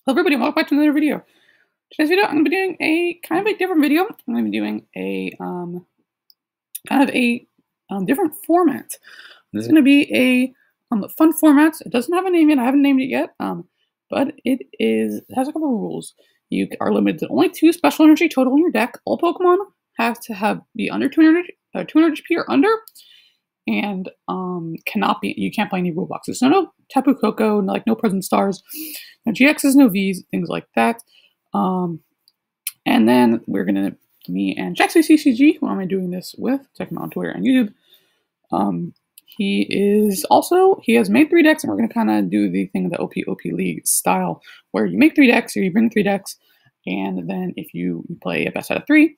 Hello everybody, welcome back to another video. Today's video, I'm going to be doing a kind of a different video. I'm going to be doing a different format. This is going to be a fun format. It doesn't have a name yet. I haven't named it yet. But it has a couple of rules. You are limited to only 2 special energy total in your deck. All Pokemon have to be under 200 HP or under, and you can't play any rule boxes. So no Tapu Koko, no Present Stars, no GXs, no Vs, things like that. And then me and JaxuTCG, who am I doing this with? Check him out on Twitter and YouTube. He has made 3 decks, and we're going to kind of do the thing, the OP League style, where you make 3 decks, or you bring 3 decks, and then if you play a best out of 3,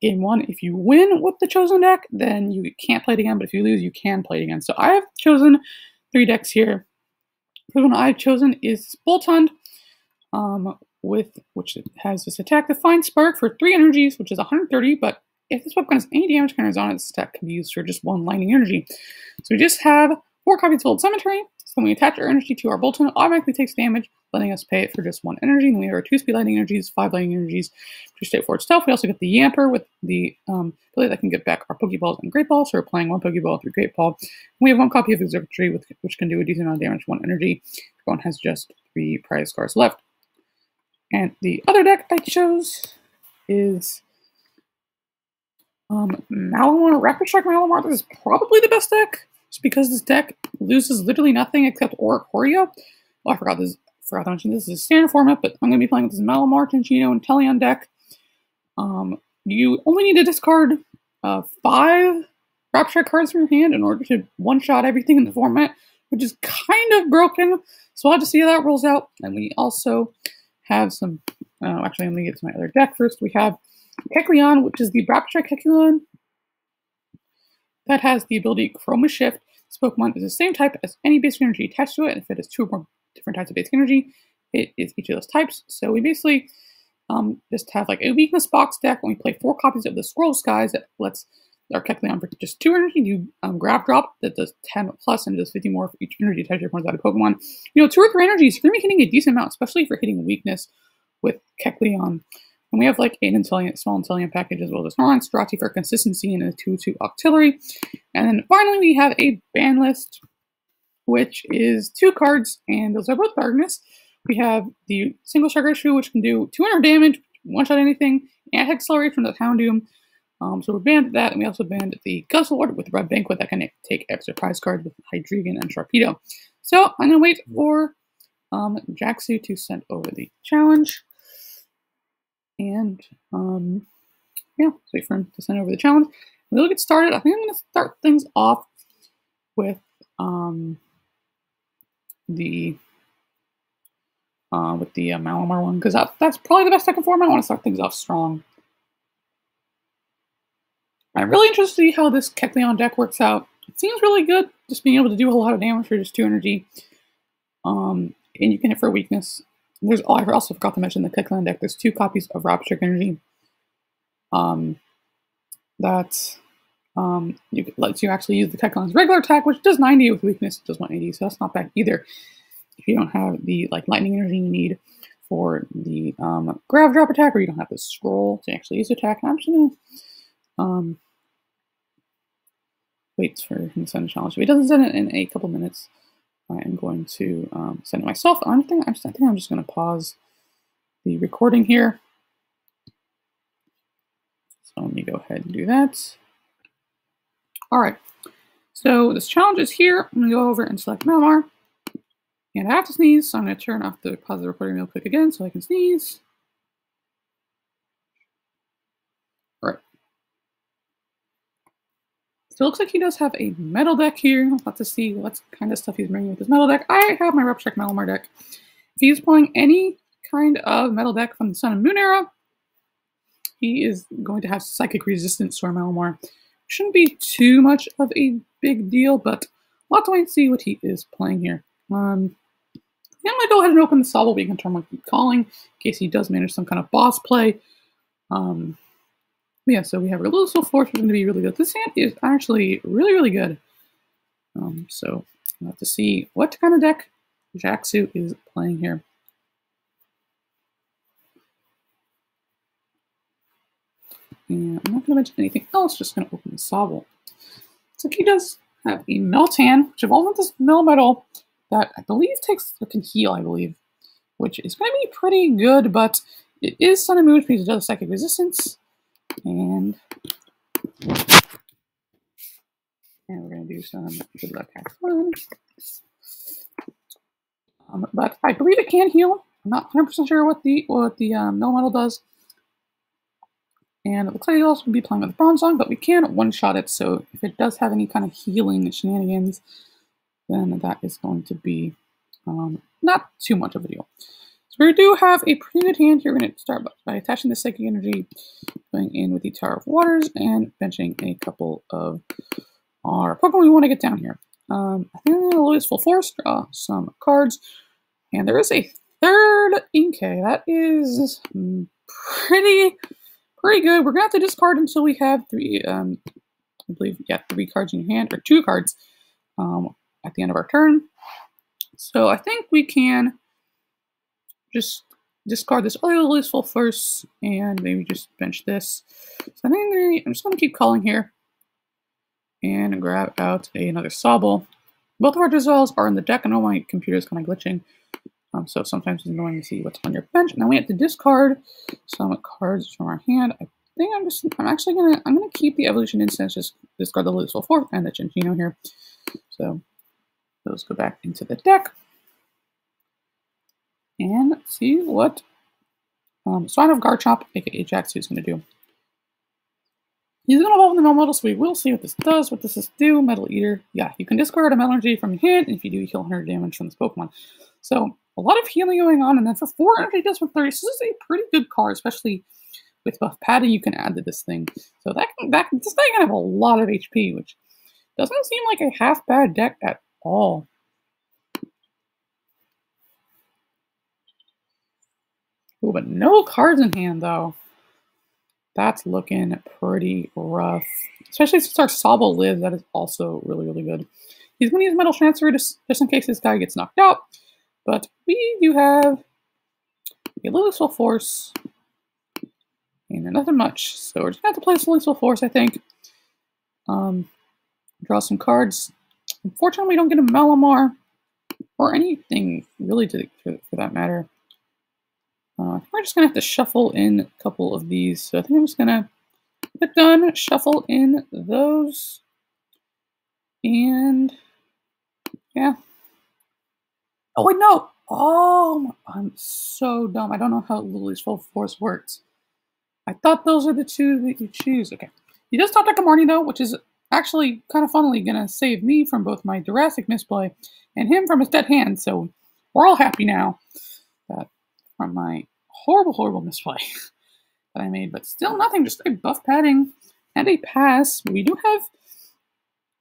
Game 1, if you win with the chosen deck, then you can't play it again, but if you lose, you can play it again. So I have chosen 3 decks here. The one I've chosen is Boltund, which has this attack, Defiant Spark, for 3 energies, which is 130, but if this Pokemon has any damage counters on it, this attack can be used for just 1 lightning energy. So we just have 4 copies of Old Cemetery, so when we attach our energy to our Boltund, it automatically takes damage, letting us pay it for just 1 energy. And then we have our 2-speed lightning energies, 5 lightning energies, 2 straightforward stealth. We also get the Yamper with the ability that can get back our Pokeballs and Great Balls, so we're playing 1 Pokeball through Great Ball. And we have 1 copy of Observatory, which can do a decent amount of damage, 1 energy. Everyone has just 3 prize cards left. And the other deck I chose is Malamar, Rapid Strike Malamar. This is probably the best deck, just because this deck loses literally nothing except Oricorio. Oh, I forgot to mention this is a standard format, but I'm going to be playing with this Malamar, Tenchino, and Teleon deck. You only need to discard 5 Rapid Strike cards from your hand in order to one-shot everything in the format, which is kind of broken. So I'll have to see how that rolls out. And we also have some, actually let me get to my other deck first. We have Kecleon, which is the Rapid Strike Kecleon that has the ability Chroma Shift. This Pokemon is the same type as any basic energy attached to it. If it has 2 or more different types of basic energy, it is each of those types. So we basically just have like a weakness box deck when we play 4 copies of the Scroll Skies that lets our Kecleon for just 2 energy do Grab Drop that does 10 plus and does 50 more for each energy attached to out of Pokemon. 2 or 3 energies, you're going to be hitting a decent amount, especially for hitting weakness with Kecleon. And we have like an small Inteleon package as well as Snorlax, Strati for consistency, and a 2/2 Octillery. And then finally we have a ban list, which is 2 cards, and those are both Darkness. We have the single Sugar Shoe, which can do 200 damage, one-shot anything, and Accelerate from the Houndoom. So we banned that, and we also banned the Guzzlord with Red Banquet that can take extra prize cards with Hydreigon and Sharpedo. So I'm going to wait for Jaxu to send over the challenge. And, yeah, wait for him to send over the challenge. We'll get started. I think I'm going to start things off with the Malamar one, because that's probably the best second form. I want to start things off strong. I'm really interested to see how this Kecleon deck works out. It seems really good, just being able to do a lot of damage for just 2 energy. And you can hit for weakness. I also forgot to mention the Kecleon deck. There's 2 copies of Rapid Strike energy. That lets you actually use the Kecleon's regular attack, which does 90 with weakness, it does 180, so that's not bad either. If you don't have the lightning energy you need for the Grab Drop attack, or you don't have the scroll to actually use the attack, I'm just gonna wait for him to send a challenge. If he doesn't send it in a couple minutes, I am going to send it myself. I think I'm just going to pause the recording here. So let me go ahead and do that. All right. So this challenge is here. I'm going to go over and select Malamar. And I have to sneeze, so I'm going to turn off pause the recording real quick again so I can sneeze. All right. So it looks like he does have a metal deck here. I'll have to see what kind of stuff he's bringing with his metal deck. I have my Rapid Strike Malamar deck. If he's playing any kind of metal deck from the Sun and Moon era, he is going to have Psychic Resistance to our Malamar. Shouldn't be too much of a big deal, but we'll have to wait and see what he is playing here. I'm going to go ahead and open the Sobble Beacon turn one Keep Calling, in case he does manage some kind of boss play. Yeah, so we have Relucil Force, which is going to be really good. This hand is actually really, really good. So we'll have to see what kind of deck Jaxu is playing here. And I'm not going to mention anything else, just going to open the Sobble. So he does have a Meltan, which evolves into this Melmetal that I believe can heal, I believe, which is going to be pretty good, but it is Sun and Moon, which means it does Psychic Resistance. And we're going to do some good luck have fun. But I believe it can heal. I'm not 100% sure what the Melmetal does. And it looks like it'll also be playing with Bronzong, but we can one-shot it, so if it does have any kind of healing shenanigans, then that is going to be not too much of a deal. So we do have a pretty good hand here. We're going to start by attaching the Psychic Energy, going in with the Tower of Waters, and benching a couple of our Pokemon we want to get down here. I think I'm going to lose Full Force, draw some cards, and there is a third Inkay. That is pretty good. We're going to have to discard until we have three, I believe, yeah, 3 cards in your hand, or 2 cards at the end of our turn. So I think we can just discard this other useful first, and maybe just bench this. So I think I'm just going to keep calling here, and grab out another Sobble. Both of our Drizzles are in the deck. I know my computer is kind of glitching, so sometimes it's annoying to see what's on your bench. Now we have to discard some cards from our hand. I think I'm gonna keep the Evolution Instance, just discard the Lucille Fourth and the Chinchino here. So those go back into the deck. And let's see what Sign of Garchomp, aka Jaxu, is gonna do. He's going to evolve in the Melmetal, so we will see what this does. What does this do? Metal Eater. Yeah, you can discard a Metal Energy from your hand, and if you do, you heal 100 damage from this Pokemon. So, a lot of healing going on, and then for 4 energy, does 130. So this is a pretty good card, especially with buff padding you can add to this thing. So this guy can have a lot of HP, which doesn't seem like a half bad deck at all. Ooh, but no cards in hand, though. That's looking pretty rough. Especially since our Sobble lives, that is also really, really good. He's going to use Metal Transfer just in case this guy gets knocked out. But we do have a Lilithful Force and nothing much. So we're just going to have to play this Lilithful Force, I think. Draw some cards. Unfortunately, we don't get a Malamar or anything really for that matter. We're just going to have to shuffle in a couple of these. So I think I'm just going to put done, shuffle in those, and yeah. Oh, wait, no. Oh, I'm so dumb. I don't know how Lily's Full Force works. I thought those are the 2 that you choose. Okay. He does top deck a Marnie, though, which is actually kind of funnily going to save me from both my Jurassic misplay and him from his dead hand. So we're all happy now from my horrible, horrible misplay that I made, but still nothing, just a buff padding and a pass. We do have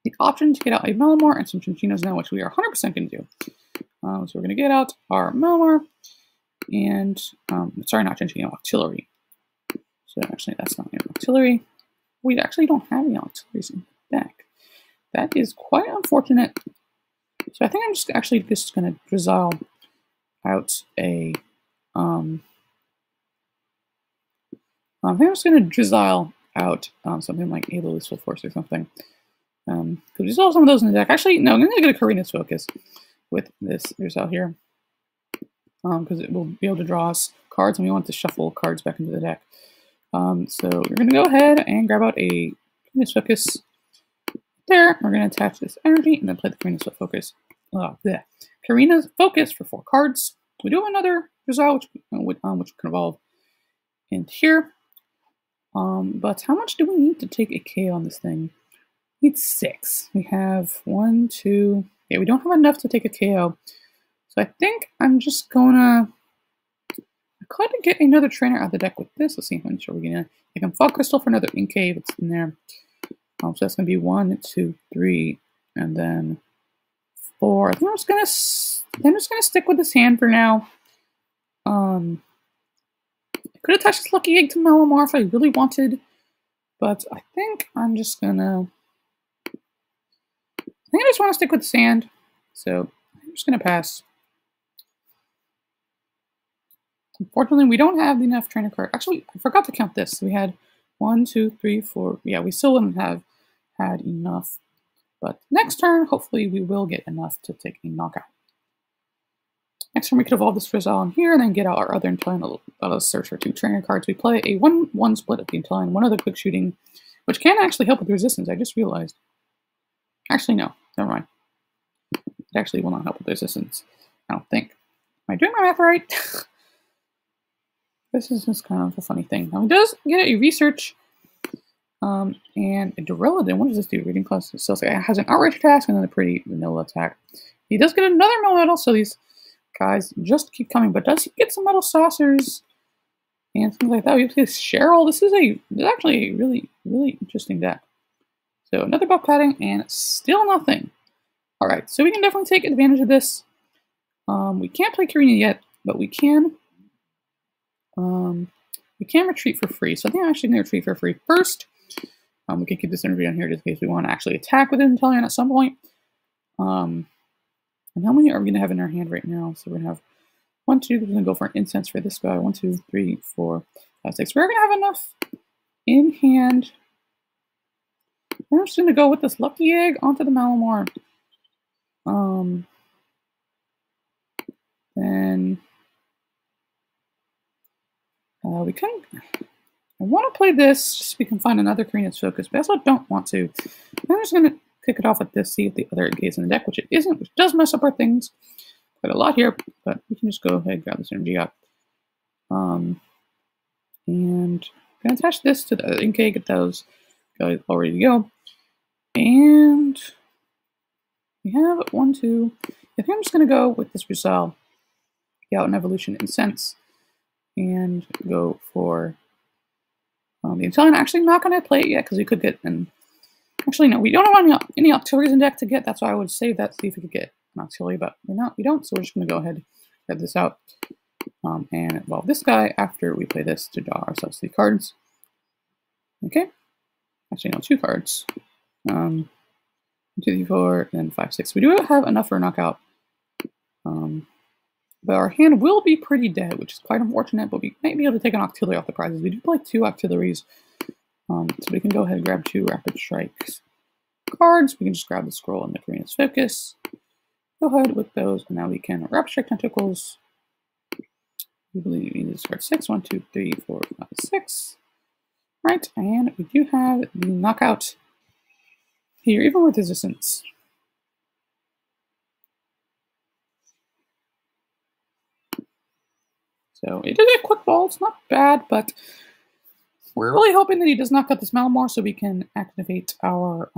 the option to get out a Malamar and some Chinchinos now, which we are 100% going to do. So we're going to get out our Malamar and, sorry, not Chinchino, Octillery. So actually, that's not an Octillery. We actually don't have any Octilleries in the deck. That is quite unfortunate. So I think I'm just going to Drizzle out a I think I'm just going to Drizzle out something like a Lilithful Force or something. Because we still have some of those in the deck. Actually, no, I'm going to get a Karina's Focus with this Drizzle here. Because it will be able to draw us cards, and we want to shuffle cards back into the deck. So we're going to go ahead and grab out a Karina's Focus there. We're going to attach this energy, and then play the Karina's Focus. Karina's Focus for 4 cards. We do have another Drizzle, which can evolve in here. But how much do we need to take a KO on this thing? We need 6. We have 1, 2. Yeah, we don't have enough to take a KO. So I think I'm just gonna. I could get another trainer out of the deck with this. Let's see how much we're gonna. I can Fog Crystal for another Inkay that's in there. So that's gonna be 1, 2, 3, and then 4. I think I'm just gonna stick with this hand for now. I could attach this Lucky Egg to Malamar if I really wanted, but I think I'm just gonna. I think I just want to stick with sand, so I'm just gonna pass. Unfortunately, we don't have enough trainer card. Actually, I forgot to count this. We had 1, 2, 3, 4. Yeah, we still wouldn't have had enough. But next turn, hopefully we will get enough to take a knockout. Next turn, we could evolve this Rizal in here and then get out our other Intellion. Let us search for 2 trainer cards. We play a 1/1 split of the Intellion, 1 other quick shooting, which can actually help with resistance. I just realized. Actually, no. Never mind. It actually will not help with resistance. I don't think. Am I doing my math right? This is just kind of a funny thing. Now, he does get a research and a Duraludin. What does this do? Reading class. So it has an outrage task and then a pretty vanilla attack. He does get another metal, so these guys just keep coming. But does he get some metal saucers and things like that? We have Cheryl. This is actually a really, really interesting deck. So another buff padding and still nothing. All right, so we can definitely take advantage of this. We can't play Karina yet, but we can. We can retreat for free. So I think I'm actually going to retreat for free first. We can keep this energy on here just in case we want to actually attack with Intellion at some point. And how many are we going to have in our hand right now? So we're going to have 1, 2. We're going to go for an incense for this guy. 1, 2, 3, 4, 5, 6. We're going to have enough in hand. I'm just going to go with this Lucky Egg onto the Malamar. Then we can. I want to play this just so we can find another Karina's Focus, but I also don't want to. I'm just going to kick it off with this, see if the other is in the deck, which it isn't, which does mess up our things quite a lot here, but we can just go ahead and grab this energy up. And I'm going to attach this to the Inkay, get those guys all ready to go. And we have 1, 2. I think I'm just going to go with this Rizal, get out an Evolution Incense, and go for the Intellion. Actually, not going to play it yet because we could get an. Actually, no, we don't have any auxiliaries in deck to get. That's why I would save that, see if we could get an auxiliary, but we don't. So we're just going to go ahead and grab this out and evolve this guy after we play this to draw ourselves 3 cards. Okay. Actually, no, 2 cards. 2, 3, 4, and 5, 6. We do have enough for a knockout. But our hand will be pretty dead, which is quite unfortunate, but we might be able to take an auxiliary off the prizes. We do play 2 auxiliaries, so we can go ahead and grab 2 Rapid Strikes cards. We can just grab the scroll and the Karina's Focus. Go ahead with those, and now we can Rapid Strike Tentacles. We believe we need to discard 6. 1, 2, 3, 4, 5, 6. Right, and we do have the knockout here, even with resistance. So it is a quick ball. It's not bad, but we're really hoping that he does not cut this Malamar so we can activate our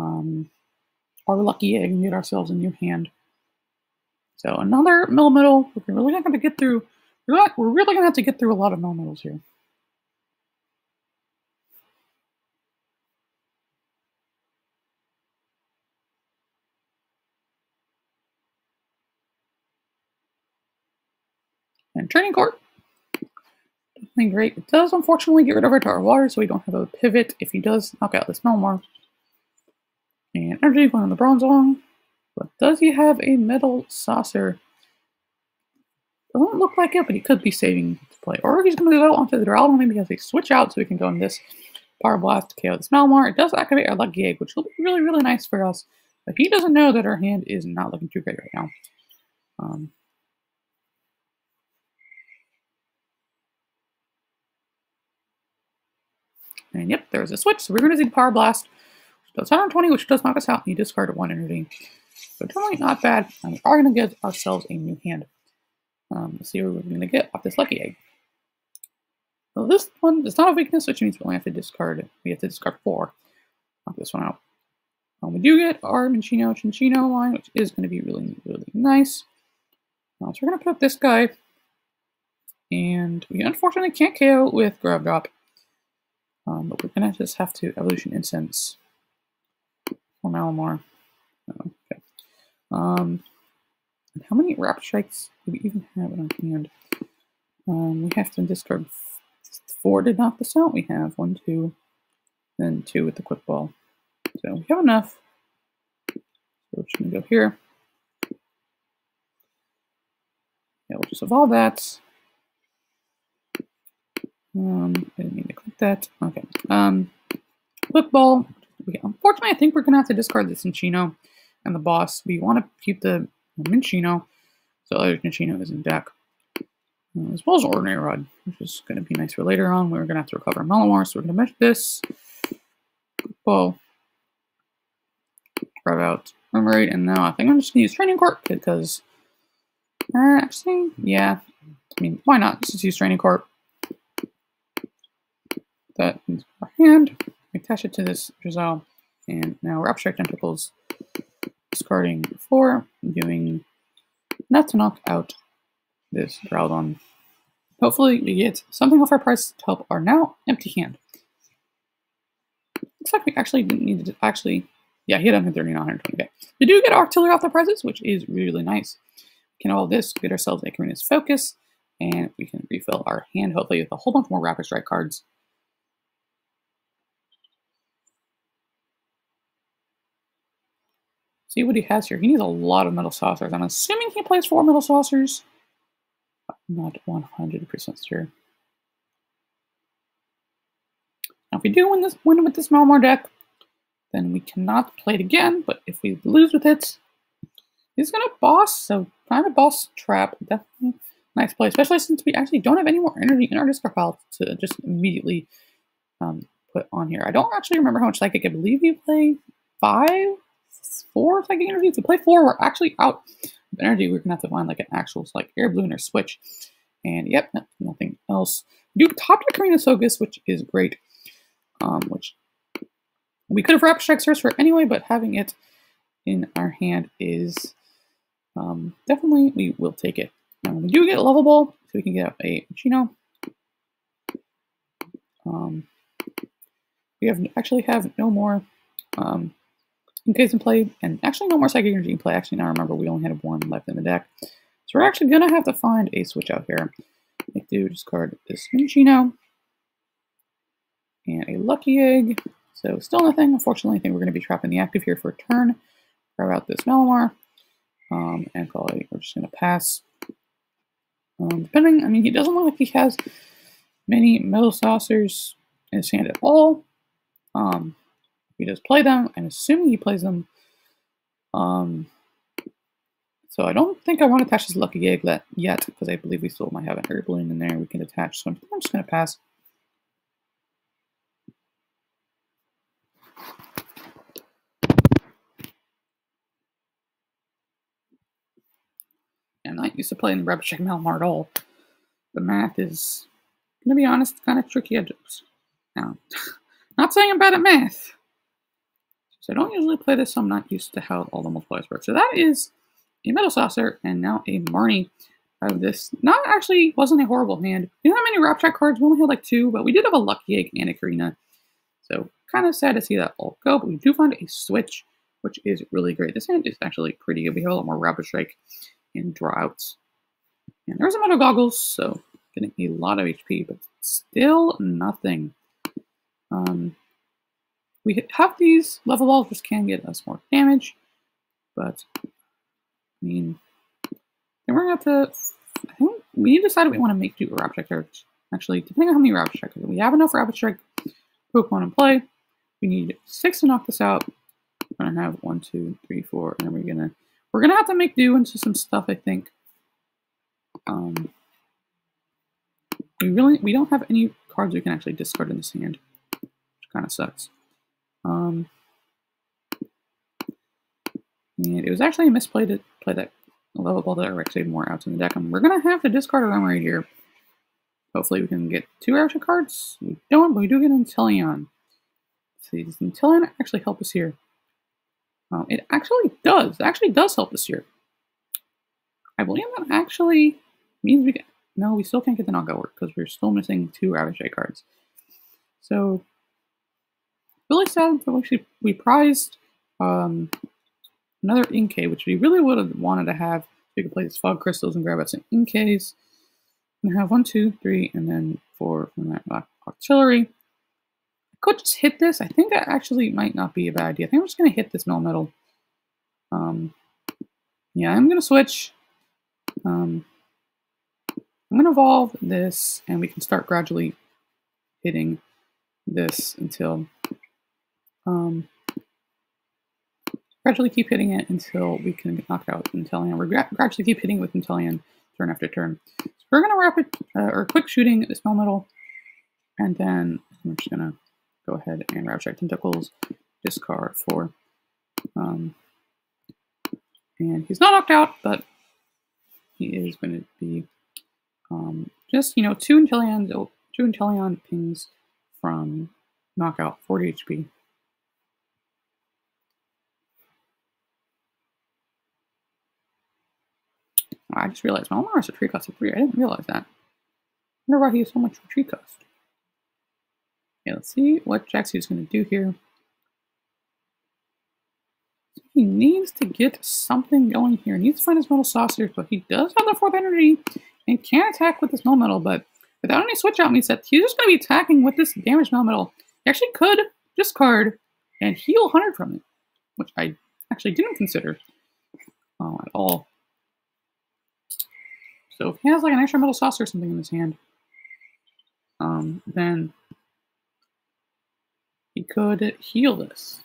Lucky Egg and get ourselves a new hand. So another Melmetal. We're really not going to get through. We're really going to have to get through a lot of Melmetals here. And Training Court. Definitely great. It does unfortunately get rid of our Tower of Water, so we don't have a pivot if he does knock out this Melmar. And Energy going on the Bronzong. But does he have a Metal Saucer? Doesn't look like it, but he could be saving to play. Or he's going to go onto the Duraludin, maybe because they switch out so we can go in this Power Blast to KO this Malamar. It does activate our Lucky Egg, which will be really, really nice for us. But he doesn't know that our hand is not looking too great right now. And yep, there's a switch. So we're going to see the Power Blast, which does 120, which does knock us out. And you discard 1 energy. So totally not bad. And we are going to get ourselves a new hand. Let's see what we're going to get off this Lucky Egg. So this one is not a weakness, which means we only have to discard it. We have to discard 4. Knock this one out. We do get our Chinchino line, which is going to be really, really nice. So we're going to put up this guy. And we unfortunately can't KO with Grab Drop. But we're going to just have to Evolution Incense for Malamar. Okay. And how many Rapid Strikes do we even have in our hand? We have to discard 4 to knock this out. We have 1, 2, then 2 with the Quick Ball. So we have enough. So we're just going to go here. Yeah, we'll just evolve that. I didn't mean to click that. Okay. Football. Unfortunately, I think we're gonna have to discard the Cinchino and the boss. We want to keep the Minchino, so other Cinchino is in deck. As well as Ordinary Rod, which is going to be nice for later on. We're going to have to recover Malamar, so we're going to measure this. Football. Grab out Remoraid, and now I think I'm just going to use Training Court because, actually, yeah. I mean, why not? Let's just use Training Court. That is our hand. Attach it to this Giselle, and now we're Abstract Tentacles. Discarding 4, doing enough to knock out this Groudon. Hopefully we get something off our price to help our now empty hand. Looks like we actually didn't need to yeah, he had 130, not 120. Okay. We do get Artillery off the prices, which is really nice. We can all this, get ourselves Icarina's Focus, and we can refill our hand, hopefully with a whole bunch more Rapid Strike cards. See what he has here. He needs a lot of Metal Saucers. I'm assuming he plays 4 Metal Saucers. I'm not 100% sure. Now, if we do win with this Malamar deck, then we cannot play it again. But if we lose with it, he's going to boss. So, trying to boss trap, definitely nice play. Especially since we actually don't have any more energy in our discard pile to just immediately put on here. I don't actually remember how much Psychic. I believe you play 4 Psychic energy. If you play 4, we're actually out of energy. We're going to have to find like an actual like Air Balloon or Switch. And yep, nothing else. We do top deck Icarina's Focus, which is great. Which we could have Rapid Strike Sorcerer anyway, but having it in our hand is definitely, we will take it. We do get a Level Ball, so we can get a Chino. We actually have no more Incase in play, and actually no more Psychic Energy in play. Actually, now I remember we only had 1 left in the deck. So we're actually going to have to find a switch out here. I do discard this Minchino and a Lucky Egg. So still nothing. Unfortunately, I think we're going to be trapping the active here for a turn. Grab out this Malamar. And probably we're just going to pass. Depending, I mean, he doesn't look like he has many Metal Saucers in his hand at all. If he does play them, I'm assuming he plays them. So I don't think I want to attach this Lucky Egg yet, because I believe we still might have an Air Balloon in there we can attach. So I'm just going to pass. I'm not used to playing Rapid Strike Malamar at all. The math is, going to be honest, kind of tricky at jokes. Now, not saying I'm bad at math. So I don't usually play this, so I'm not used to how all the multipliers work. So that is a Metal Saucer, and now a Marnie out of this. Not actually, wasn't a horrible hand. We didn't have many Rapid Strike cards, we only had like 2, but we did have a Lucky Egg and a Icarina. So kind of sad to see that all go, but we do find a switch, which is really great. This hand is actually pretty good. We have a lot more Rapid Strike and drawouts. And there's a Metal Goggles, so getting a lot of HP, but still nothing. We have these level balls, which can get us more damage, but I mean, then we're gonna have to. I think we decided we want to make do Rapid Strike cards. Actually, depending on how many Rapid Strike cards we have enough Rapid Strike Pokemon in play. We need 6 to knock this out. We're gonna have 1, 2, 3, 4, and then we're gonna have to make do into some stuff. I think. We don't have any cards we can actually discard in this hand, which kind of sucks. And it was actually a misplay to play that level ball that I actually had more outs in the deck. We're gonna have to discard a Remoraid here. Hopefully we can get 2 action cards. We don't, but we do get Inteleon. See, does Inteleon actually help us here? It actually does. It actually does help us here. I believe that actually means we get. No, we still can't get the knockout work because we're still missing 2 Rapid Strike cards. So, really sad that we prized another Inkay, which we really would have wanted to have. We could play these Fog Crystals and grab out some Inkays. And have 1, 2, 3, and then 4 from that Artillery. I could just hit this. I think that actually might not be a bad idea. I think I'm just going to hit this Melmetal. Yeah, I'm going to switch. I'm going to evolve this, and we can start gradually hitting this until gradually keep hitting it until we can get knocked out with Inteleon. We're gradually keep hitting it with Inteleon turn after turn. So we're gonna rapid or quick shooting this Melmetal, and then I'm just gonna go ahead and Rapid Strike Tentacles, discard 4. And he's not knocked out, but he is going to be just, you know, 2 Inteleon pings from knockout, 40 HP. I just realized Malamar has a retreat cost of 3. I didn't realize that. I wonder why he has so much retreat cost. Okay, let's see what Jaxu is going to do here. He needs to get something going here. He needs to find his metal saucers, but he does have the 4th energy and can attack with this Melmetal, but without any switch out means that he's just going to be attacking with this damaged Melmetal. He actually could discard and heal 100 from it, which I actually didn't consider at all. So if he has like an extra metal saucer or something in his hand, then he could heal this.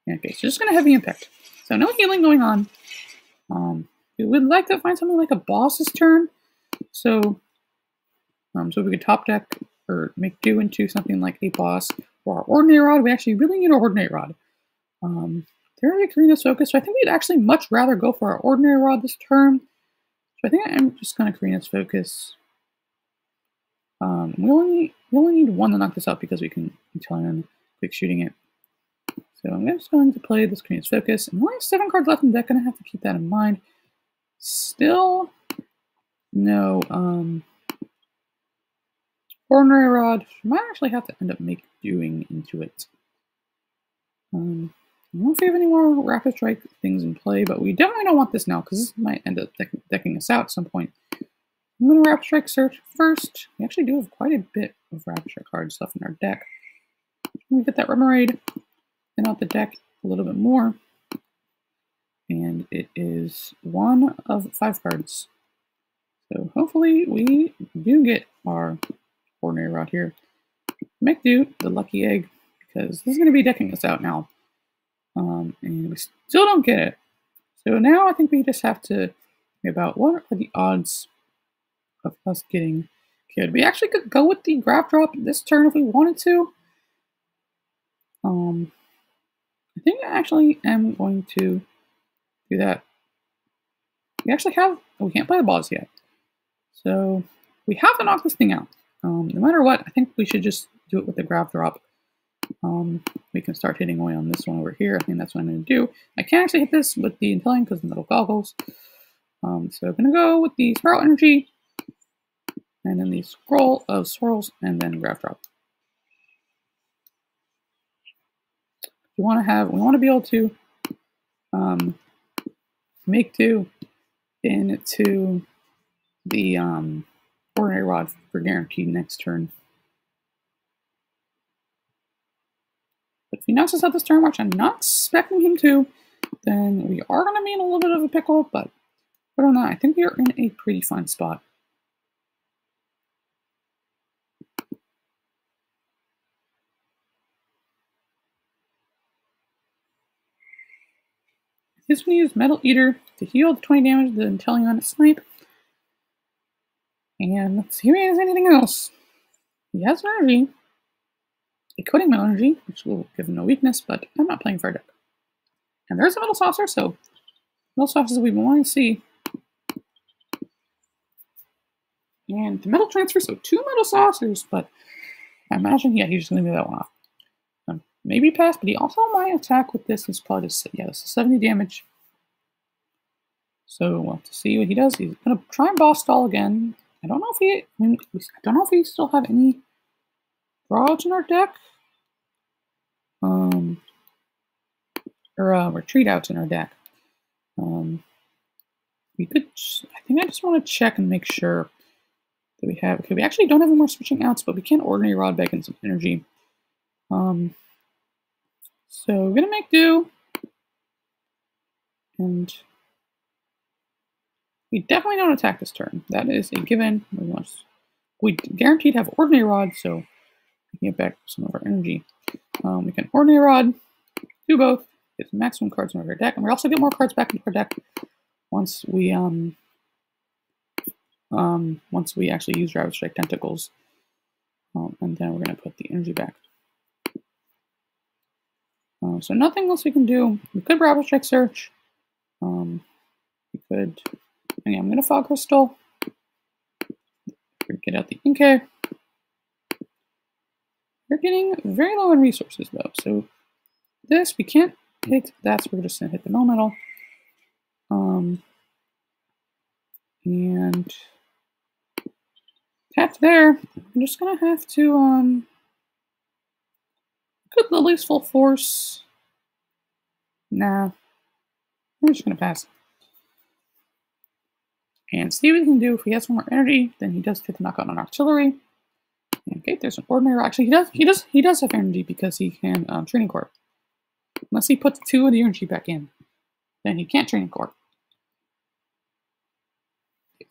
Okay, so just going to heavy impact. So no healing going on. We would like to find something like a boss's turn. So, so we could top deck or make do into something like a boss or our ordinary rod. We actually really need our ordinary rod. There is Karina's focus, so I think we'd actually much rather go for our ordinary rod this turn. So I think I'm just going to Karina's focus. We only need 1 to knock this out because we can tell him quick shooting it. So I'm just going to play this Karina's focus, and we only have 7 cards left in the deck. Gonna have to keep that in mind. Still, no ordinary rod. We might actually have to end up doing into it. I don't know if we have any more rapid strike things in play, but we definitely don't want this now because this might end up decking us out at some point. I'm going to rapid strike search first. We actually do have quite a bit of rapid strike cards left in our deck. Let me get that Remoraid, thin out the deck a little bit more. And it is 1 of 5 cards. So hopefully we do get our ordinary rod here. Make do, the lucky egg, because this is going to be decking us out now. And we still don't get it. So now I think we just have to think about what are the odds of us getting killed. We actually could go with the grab drop this turn if we wanted to. I think I actually am going to do that. We actually have, we can't play the boss yet. So we have to knock this thing out. No matter what, I think we should just do it with the grab drop. We can start hitting away on this one over here. I think that's what I'm going to do. I can't actually hit this with the Inteleon because of the metal goggles. So I'm going to go with the Spiral Energy, and then the Scroll of Swirls, and then grab drop. We want to be able to make do into the ordinary rod for guaranteed next turn. But if he knocks us out this turn, which I'm not expecting him to, then we are going to be in a little bit of a pickle, but other than that, I think we are in a pretty fine spot. He's going to use Metal Eater to heal the 20 damage to the Inteleon Snipe. And let's see if he has anything else. He has energy. A Coding Metal Energy, which will give him no weakness, but I'm not playing for a deck. And there's a Metal Saucer, so Metal Saucers we've been wanting to see. And the Metal Transfer, so 2 Metal Saucers, but I imagine, yeah, he's just going to do that one off. Maybe pass, but he also might attack with this. It's probably just, yeah, this is 70 damage. So we'll have to see what he does. He's going to try and boss stall again. I don't know if he, I don't know if we still have any draws in our deck. Or retreat outs in our deck. We could, I think I just want to check and make sure that we have, okay, we actually don't have any more switching outs, but we can ordinary rod back in some energy. So we're going to make do. And We definitely don't attack this turn. That is a given. We guaranteed to have Ordinary Rod, so we can get back some of our energy. We can Ordinary Rod, do both, get the maximum cards in our deck, and we also get more cards back into our deck once we actually use Rapid Strike Tentacles. And then we're going to put the energy back. So nothing else we can do. We could Rapid Strike Search. We could... Yeah, I'm going to Fog Crystal. Get out the Inkay. We're getting very low in resources, though. So this, we can't hit that, so we're just going to hit the Melmetal. And tapped there. I'm just going to have to... Could Lily's Full Force? Nah. I'm just going to pass. And see what he can do. If he has some more energy, then he does get the knockout on artillery. Okay, there's an ordinary. Actually, he does have energy because he can Training Corp. Unless he puts 2 of the energy back in, then he can't Training Corp.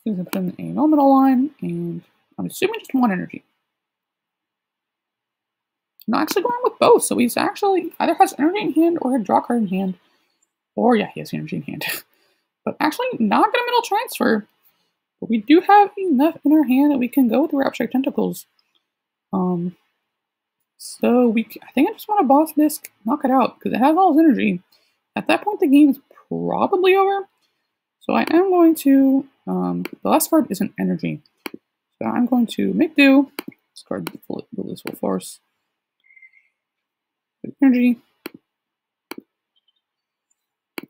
He's gonna put in a Elemental line, and I'm assuming just 1 energy. I'm actually going with both, so he's actually either has energy in hand or a draw card in hand, or yeah, he has energy in hand. But actually, not gonna middle transfer. But we do have enough in our hand that we can go with the Rapid Strike Tentacles. So I think I just want to boss this, knock it out, because it has all his energy. At that point, the game is probably over. So I am going to, the last card is an energy. So I'm going to make do, discard the Lily's Full Force. Energy. I'm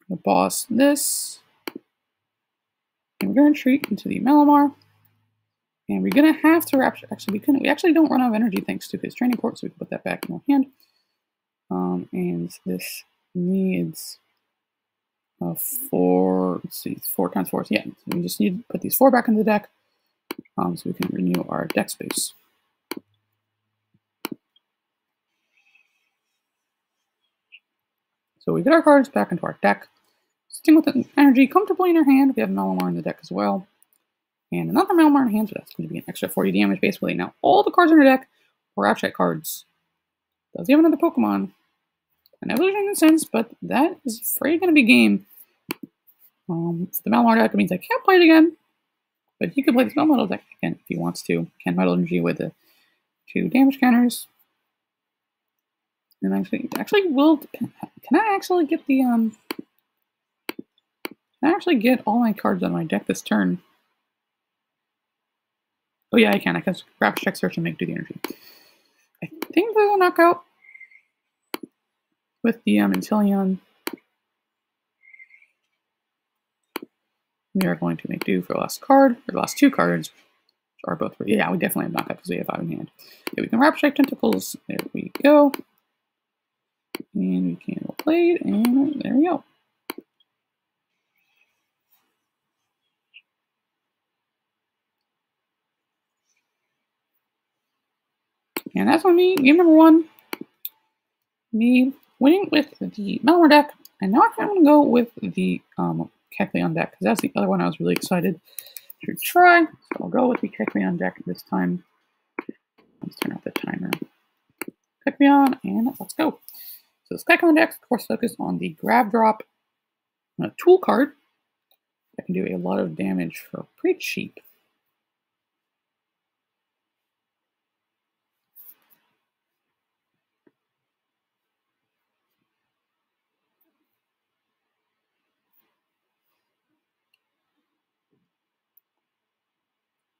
going to boss this. And we're going to retreat into the Malamar. And we're going to have to we actually don't run out of energy thanks to his Training Court, so we can put that back in our hand. And this needs 4 times 4. Yeah, so we just need to put these 4 back in the deck so we can renew our deck space. So we get our cards back into our deck. Sitting with the energy comfortably in our hand. We have Malamar in the deck as well. And another Malamar in hand, so that's going to be an extra 40 damage basically. Now, all the cards in our deck are Rapid cards. Does he have another Pokemon? An evolution in a sense, but that is afraid going to be game. For the Malamar deck, it means I can't play it again. But he could play this Melmetal deck again if he wants to. Can Vital Energy with the 2 damage counters. And actually can I actually get the can I actually get all my cards on my deck this turn? Oh yeah, I can. I can Rapid Strike Search and make do the energy. I think there's a knockout with the Inteleon. We are going to make do for the last card, or the last 2 cards, which are both. Yeah, we definitely have knockout because we have 5 in hand. Okay, we can Rapid Strike Tentacles. There we go. And we can play it, and there we go. And that's on me, game number 1. Me winning with the Malamar deck. And now I'm going to go with the Kecleon deck, because that's the other one I was really excited to try. So I'll go with the Kecleon deck this time. Let's turn off the timer. Kecleon, and let's go. So this Kecleon deck, of course, focused on the Grab Drop tool card that can do a lot of damage for pretty cheap.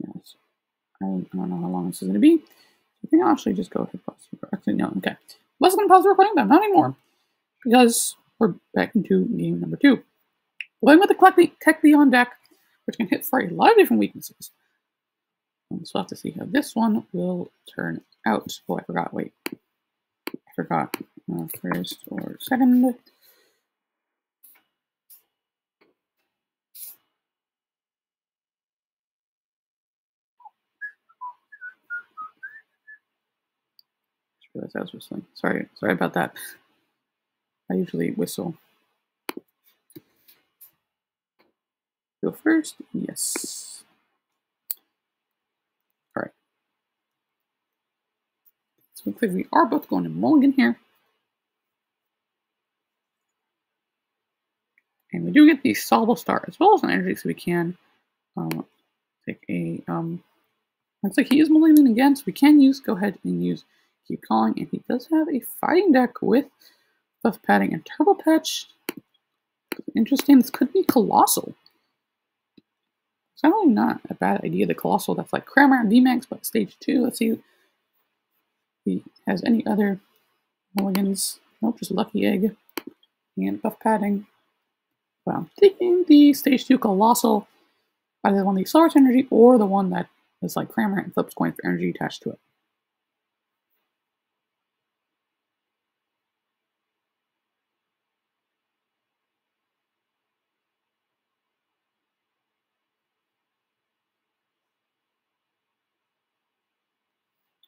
Yes. I don't know how long this is going to be. I think I'll actually just go ahead and pause. Actually, no, okay. I was going to pause the recording, but not anymore. Because we're back into game number 2. Playing with the Kecleon deck, which can hit for a lot of different weaknesses. So we'll have to see how this one will turn out. Oh, I forgot. Wait. I forgot. First or second. Just realized I was whistling. Sorry about that. I usually whistle. Go first? Yes. Alright. So it looks like we are both going to mulligan here. And we do get the soluble star as well as an energy, so we can take a looks like he is mulligan again, so we can go ahead and keep calling, and he does have a fighting deck with buff padding and turbo patch. Interesting, this could be colossal. It's probably not a bad idea, the colossal that's like Crammer and VMAX, but stage 2. Let's see if he has any other mulligans. Nope, just Lucky Egg and buff padding. Well, I'm taking the stage 2 colossal, either the one that accelerates energy or the one that is like Crammer and flips coin for energy attached to it.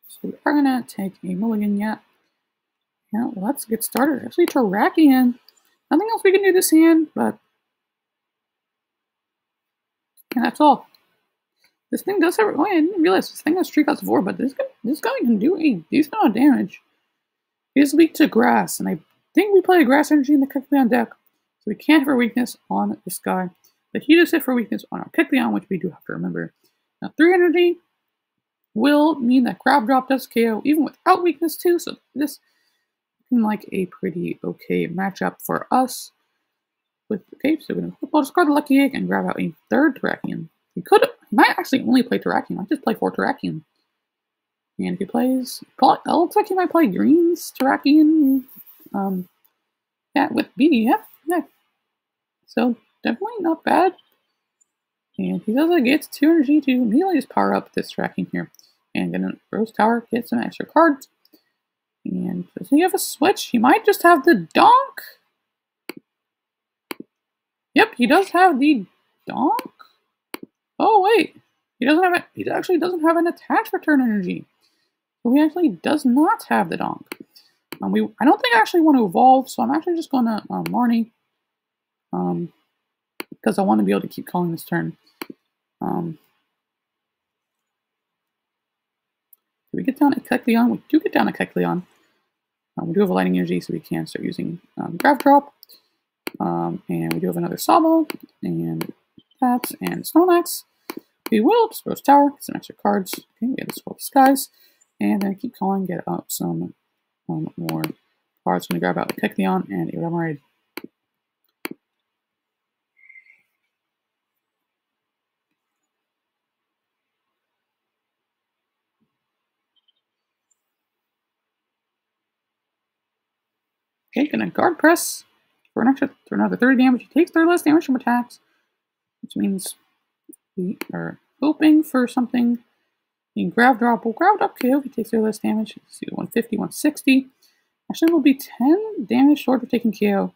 So we are going to take a mulligan yet. Yeah, let's get started. Actually, Terrakion. Nothing else we can do this hand, but and that's all. This thing does have. Oh, I didn't realize this thing has Streak Outs 4, but this guy can do a decent amount of damage. He is weak to grass, and I think we play a grass energy in the Kecleon deck, so we can't have a weakness on this guy. But he does hit for weakness on our Kecleon, which we do have to remember. Now, 3 energy will mean that Grab Drop does KO even without weakness too, so this seems like a pretty okay matchup for us. Okay, so we're going to discard the Lucky Egg and grab out a 3rd Terrakion. He might actually only play Terrakion. Might just play 4 Terrakion. And if he plays, it looks like he might play Green's Terrakion. Yeah, with BDF. Yeah. So definitely not bad. And he does get 2 energy to immediately just power up this Terrakion here. And then a Rose Tower, get some extra cards. And does he have a switch? He might just have the Donk. Yep, he does have the Donk. Oh wait, he doesn't have it. He actually doesn't have an attach return energy. So he actually does not have the Donk. I don't think I actually want to evolve, so I'm actually just going to Marnie. Because I want to be able to keep calling this turn. Do we get down a Kecleon? We do get down a Kecleon. We do have a lightning energy, so we can start using Grab Drop. And we do have another Sabo, and that, and Snorlax. We will Rose Tower, get some extra cards. Okay, we have the Swirl Skies, and then keep calling, get up some more cards. I'm going to grab out the Kecleon and a Remoraid. Okay, gonna Guard Press for another 30 damage. He takes 3 less damage from attacks, which means we are hoping for something. In Grab Drop, we'll Grab Drop KO if he takes 3 less damage. Let's see, 150, 160. Actually, will be 10 damage short of taking KO.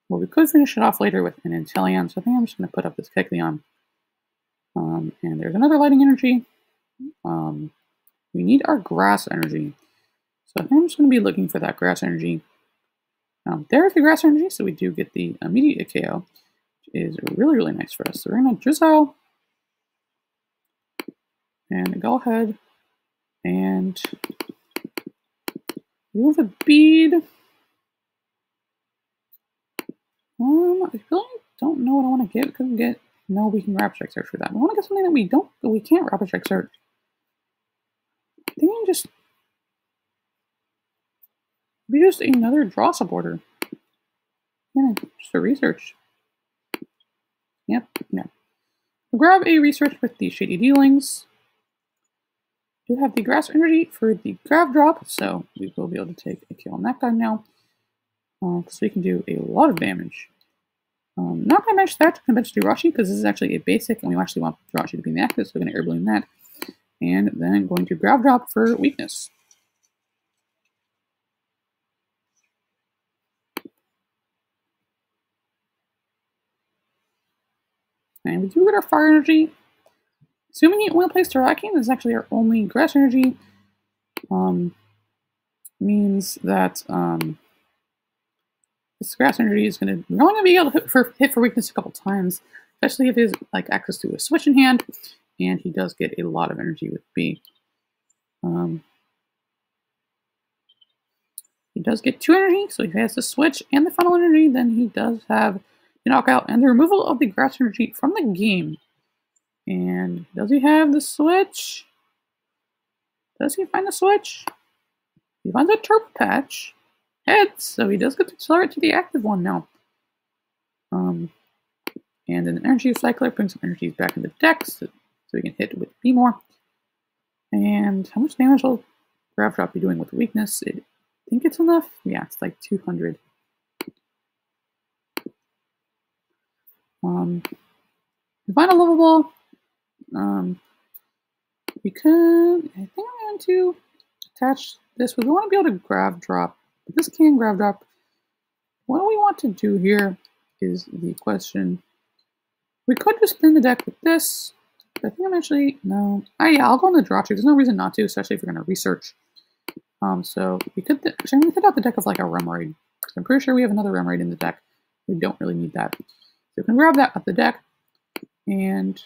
Well, we could finish it off later with an Inteleon, so I think I'm just going to put up this Kecleon. And there's another Lightning Energy. We need our Grass Energy. So I think I'm just going to be looking for that Grass Energy. There's the Grass Energy, so we do get the immediate KO, which is really, really nice for us. So we're going to Drizzle, and go ahead and move a bead. I really don't know what I want to get. Couldn't get. No, we can Rapid Strike Search for that. I want to get something that we can't Rapid Strike Search. I think we just another draw supporter. Yeah, just a research. Yep, yeah. We'll grab a research with the Shady Dealings. We do have the Grass Energy for the Grab Drop, so we will be able to take a kill on that guy now. Because we can do a lot of damage. Not going to match that to convince Rashi, because this is actually a basic, and we actually want Rashi to be inactive, so we're going to Air Balloon that. And then going to Grab Drop for weakness. And we do get our Fire Energy. Assuming he only plays Terrakion, this is actually our only Grass Energy. Means that this Grass Energy is we're only going to be able to hit for weakness a couple times. especially if he has like access to a switch in hand, and he does get a lot of energy with B. He does get 2 energy, so if he has the switch and the final energy, then he does have the knockout and the removal of the grass energy from the game. And does he have the switch? Does he find the switch? He finds a turbo patch. Heads, so he does get to accelerate to the active one now. And then the energy cycler brings some energies back into the deck so we can hit with B more. And how much damage will Grav Drop be doing with weakness? I think it's enough. Yeah, it's like 200. Find a lovable. We could. I think I'm going to attach this. We want to be able to Grav Drop. But this can Grav Drop. What we want to do here is the question. We could just spin the deck with this. I think I'm actually, no. Yeah, I'll go on the draw tree. There's no reason not to, especially if we're going to research. So we could, actually, I'm going to put out the deck of like a Remoraid. I'm pretty sure we have another Remoraid in the deck. We don't really need that. So we can grab that out the deck. And,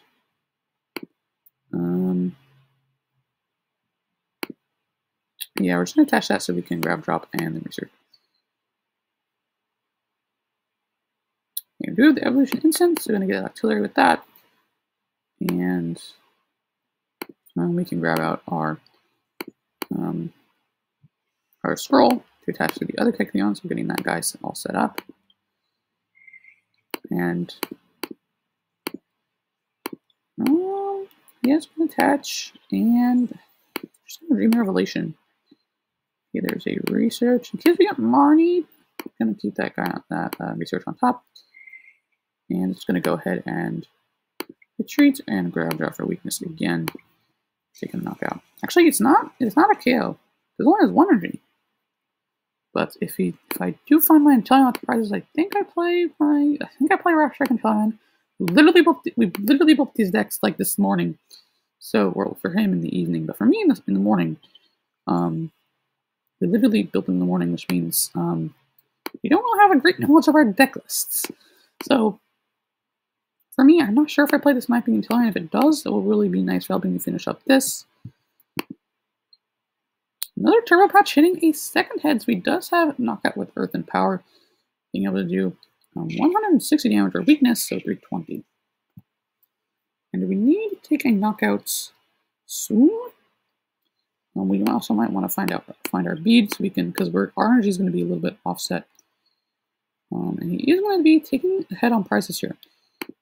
yeah, we're just going to attach that so we can Grav Drop and then research. We do the Evolution Instance. We're going to get Auxiliary with that. And we can grab out our scroll to attach to the other Kecleon, so we're getting that guy all set up. And yes, we can attach, and just going to Dream Revelation. Okay, there's a research. In case we got Marnie, I'm going to keep that guy that research on top. And it's going to go ahead and retreat and Grav Drop for weakness again. Take a knockout. Actually, it's not a KO. There's only has 1 energy. But if I do find my Inteleon at the prizes, I think I play Rapid Strike Inteleon. We literally built these decks like this morning. So, or for him in the evening, but for me in the morning, we literally built in the morning, which means we don't really have a great knowledge of our deck lists. So, for me, I'm not sure if I play this Mapping Inteleon. If it does, it will really be nice for helping me finish up this. Another Turbo Patch hitting a second head, so he does have knockout with Earth and Power, being able to do 160 damage or weakness, so 320. And do we need to take a knockout soon? We also might want to find our beads, so we can, because our energy is going to be a little bit offset. And he is going to be taking a head on prices here.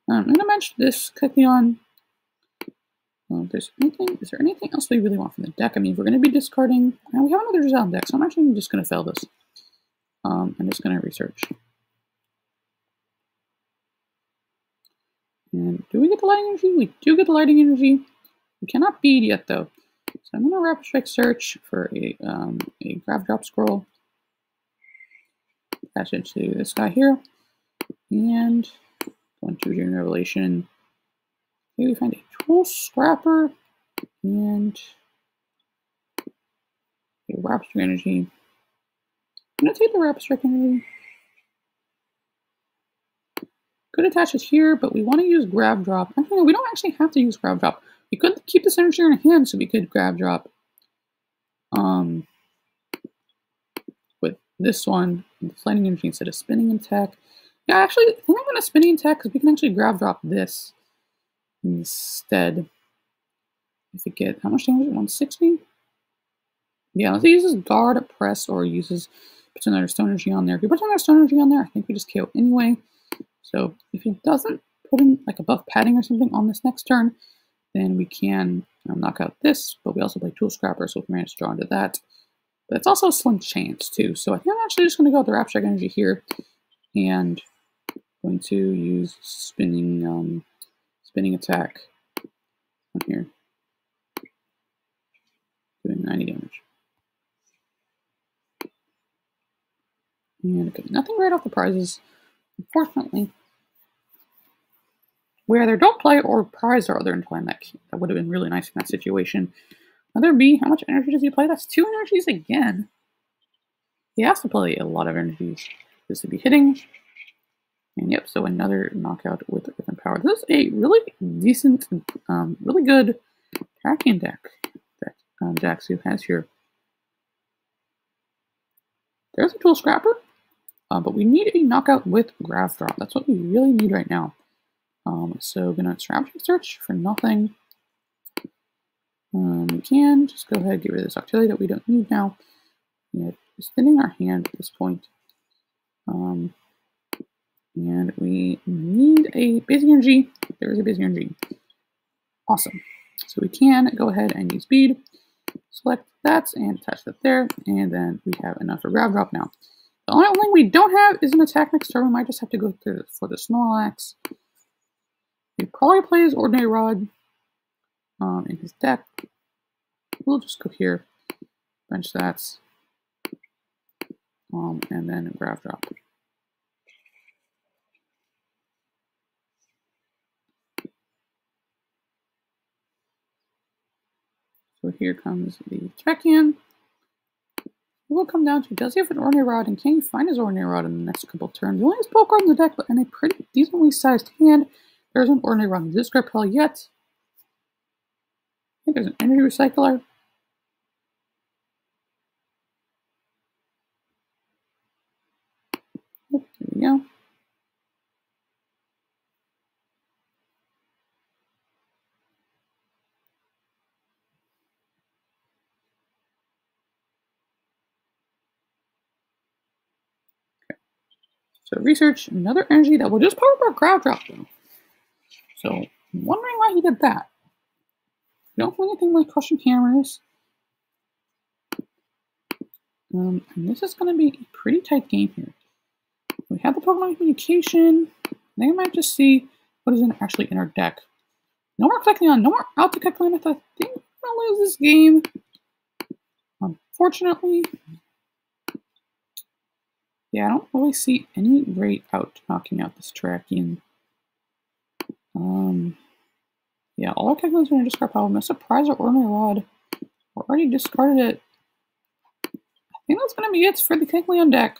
I'm going to mention this Kecleon. Is there anything else we really want from the deck? I mean, we're going to be discarding. We have another Giselle deck, so I'm actually just going to fail this. I'm just going to research. And do we get the lighting energy? We do get the lighting energy. We cannot bead yet, though. So I'm going to Rapid Strike search for a Grav Drop scroll. Attach it to this guy here. And go into Dream Revelation. Here we find a Tool Scrapper and a Rapid Strike energy. I'm going to take the Rapid Strike energy. Could attach it here, but we want to use Grav Drop. Actually, no, we don't actually have to use Grav Drop. We could keep this energy in our hand, so we could Grav Drop with this one, the Lightning Energy instead of Spinning Attack. Yeah, actually, I think I'm going to Spinning Attack because we can actually Grav Drop this instead. If we get, how much damage? 160? Yeah, unless he uses Guard, Press, or puts another Stone Energy on there. If he puts another Stone Energy on there, I think we just KO anyway. So if he doesn't put in like a buff padding or something on this next turn, then we can knock out this, but we also play Tool Scrapper, so if we manage to draw into that. But it's also a slim chance too, so I think I'm actually just going to go with the Rapid Strike energy here, and going to use spinning attack on here, doing 90 damage. And okay, nothing right off the prizes, unfortunately. We either don't play or prize our other Inteleon deck. That would have been really nice in that situation. Another B, how much energy does he play? That's 2 energies again. He has to play a lot of energies just to be hitting. And yep, so another knockout with Earth Power. This is a really decent, really good attacking deck that Jaxu has here. There's a Tool Scrapper, but we need a knockout with Grav Drop. That's what we really need right now. So gonna Strategy Search for nothing. We can just go ahead and get rid of this Octility that we don't need now. Just thinning our hand at this point. And we need a Basic Energy. There is a Basic Energy. Awesome. So we can go ahead and use Speed. Select that and attach that there. And then we have enough for Grav Drop now. The only thing we don't have is an attack next turn. We might just have to go through for the Snorlax. He probably plays Ordinary Rod in his deck. We'll just go here, bench that, and then Grav Drop. So here comes the check-in. We'll come down to, does he have an Ordinary Rod, and can he find his Ordinary Rod in the next couple turns? He only has both cards in the deck, but in a pretty decently sized hand. There's an Ordinary Rod in this Repel yet. I think there's an Energy Recycler. Yep, there we go. So research another energy that will just power up our Grav Drop though. So I'm wondering why he did that. We don't have anything like Crushing Hammers. And this is going to be a pretty tight game here. We have the Pokemon Communication. They might just see what is actually in our deck. No more Kecleon, no more Alta Kecleon. I think we're going to lose this game. Unfortunately. Yeah, I don't really see any great knocking out this Terrakion. Yeah, all our Kecleons are going to discard Power. I'm surprised our Ordinary Rod. We already discarded it. I think that's going to be it for the Kecleon deck.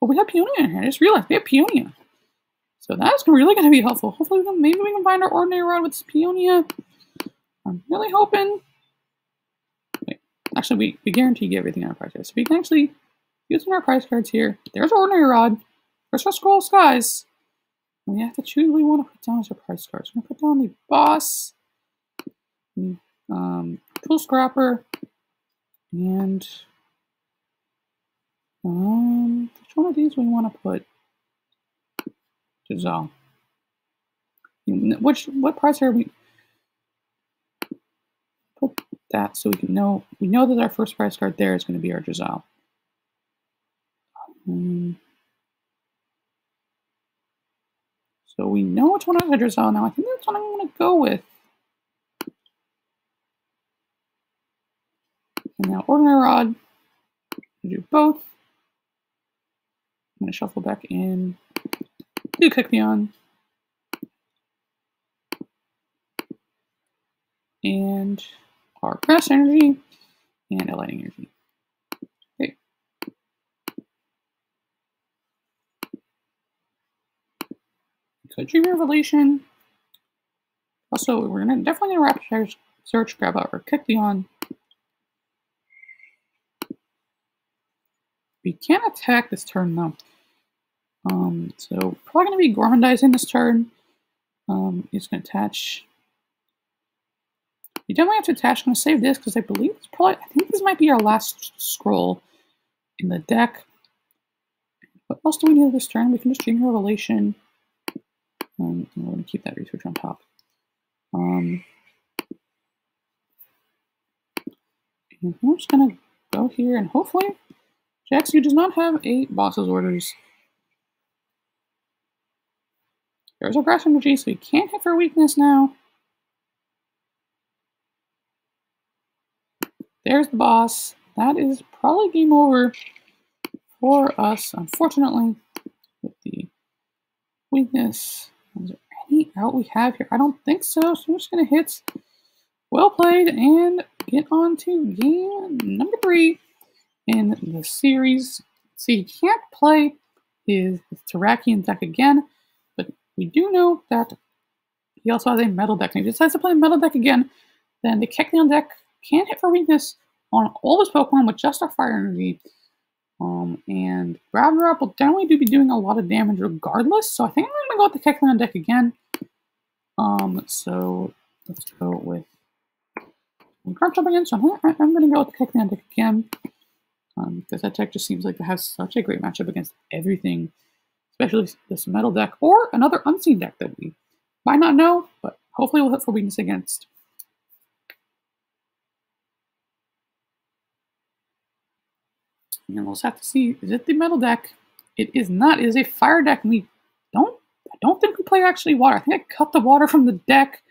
Oh, we have Peonia in here. I just realized we have Peonia. So that's really going to be helpful. Hopefully, maybe we can find our Ordinary Rod with this Peonia. I'm really hoping. Wait, actually, we guarantee get everything on our prize cards. So we can actually use our prize cards here. There's our Ordinary Rod. There's our Scroll of Skies. We have to choose what we want to put down as our prize cards. We're going to put down the Boss, Tool Scrapper, and which one of these we want to put? Giselle. What prize card we put that so we can know? We know that our first prize card there is going to be our Giselle. So we know which one is our Giselle now. I think that's what I'm going to go with. And now Ordinary Rod. Do both. I'm going to shuffle back in. Do Kecleon. And our Grass Energy. And a Lightning Energy. Okay. So Dream Revelation. Also, we're definitely going to Rapid Search, grab out our Kecleon. We can't attack this turn though. So probably going to be Gormandizing this turn. It's going to attach. You definitely have to attach. I'm going to save this because I believe it's probably. I think this might be our last scroll in the deck. What else do we need this turn? We can just Dream Revelation. And we're going to keep that research on top. And I'm just going to go here and hopefully Jaxu does not have a boss's orders. There's our Grass Energy, so we can't hit for weakness now. There's the boss. That is probably game over for us, unfortunately, with the weakness. Is there any out we have here? I don't think so, so I'm just going to hit well played, and get on to game number 3 in the series. So he can't play his Terrakion deck again, but we do know that he also has a metal deck. And if he decides to play a metal deck again, then the Kecleon deck can hit for weakness on all his Pokemon with just our Fire Energy. And Graveler will generally be doing a lot of damage regardless, so I think I'm going to go with the Kecleon deck again. So let's go with Crunch up again, so I'm going to go with the Kecleon deck again. Because that deck just seems like it has such a great matchup against everything, especially this metal deck or another unseen deck that we might not know, but hopefully we'll hit for weakness against. And we'll just have to see, is it the metal deck? It is not. It is a fire deck, and I don't think we play actually water. I think I cut the water from the deck.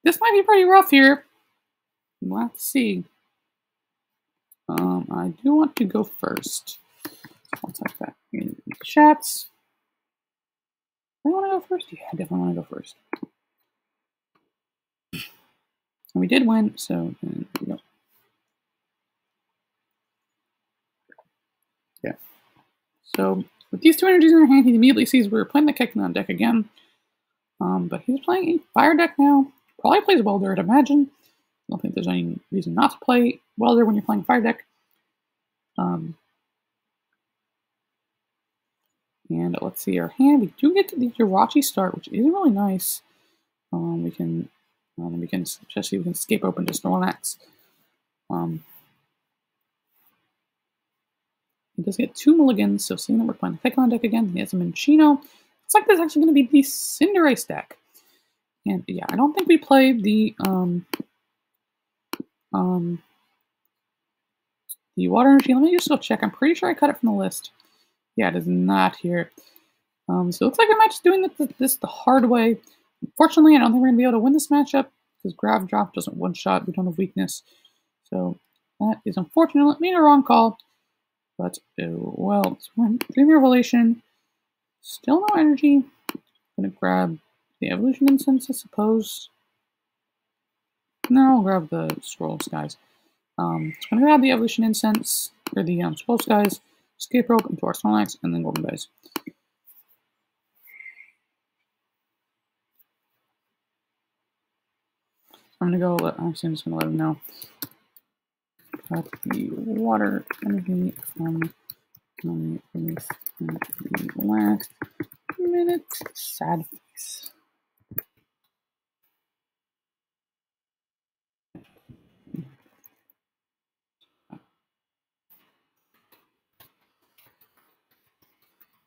This might be pretty rough here. We'll have to see. I do want to go first. I'll type that in the chats. Do I want to go first? Yeah, I definitely want to go first. And we did win, so there we go. Yeah. So with these two energies in our hand, he immediately sees we're playing the Kecleon deck again. But he's playing a fire deck now. Probably plays Welder, I'd imagine. I don't think there's any reason not to play Welder when you're playing a fire deck. And let's see our hand. We do get to the Jirachi start, which is really nice. We can escape open to Snorlax. He does get 2 mulligans, so seeing that we're playing the Kecleon deck again, he has a Minccino. Looks like there's actually going to be the Cinderace deck. And yeah, I don't think we played the Water Energy. Let me just go check. I'm pretty sure I cut it from the list. Yeah, it is not here. So it looks like I might just doing this the hard way. Unfortunately, I don't think we're going to be able to win this matchup because Grav Drop doesn't one-shot. We don't have weakness. So that is unfortunate. Made a wrong call. But, well, it's Dream Revelation. Still no energy. Gonna grab the Evolution Incense, I suppose. No, I'll grab the Swirl of Skies. Gonna grab the Evolution Incense, or the Swirl of Skies, Escape Rope into our Snorlax, and then Golden Dice. I'm gonna go actually I'm just gonna let him know. Got the Water Energy from the last minute. Sad face.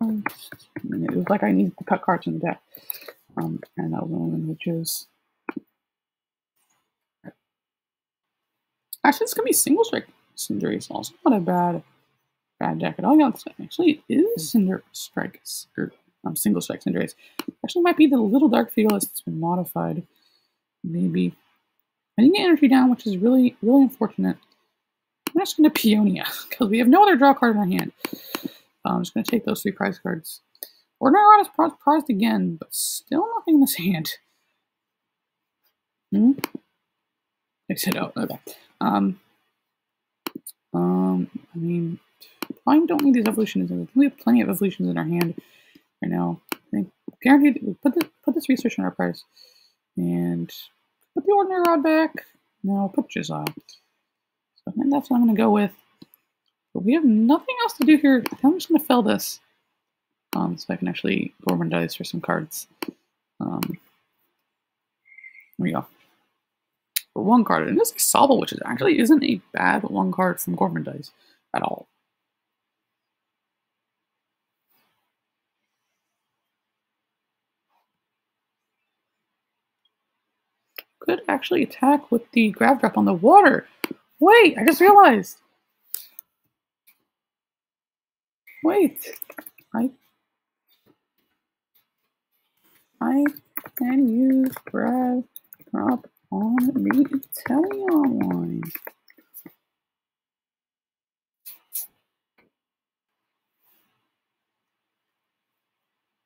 It was like I needed to cut cards in the deck. And that was one of them, which is actually it's gonna be single strike Cinderace, also not a bad deck at all. Yeah, actually it is Cinder Strike or single strike Cinderace. Actually might be the little dark Fearless that's been modified. Maybe. I didn't get energy down, which is really, really unfortunate. I'm just gonna Peonia, because we have no other draw card in our hand. I'm just gonna take those 3 prize cards. Ordinary Rod is prized again, but still nothing in this hand. I said, oh, okay. I mean, I don't need these evolutions. We have plenty of evolutions in our hand right now. I think guaranteed we put this research in our prize. And put the Ordinary Rod back. No, put Giselle. So I think that's what I'm gonna go with. But we have nothing else to do here. I think I'm just gonna fill this. So I can actually Gormandize for some cards. There we go. For 1 card, and this is Sobble, which actually isn't a bad 1 card from Gormandize at all. Could actually attack with the Grav Drop on the water. Wait, I just realized. Wait, I can use Grav Drop on the Inteleon line.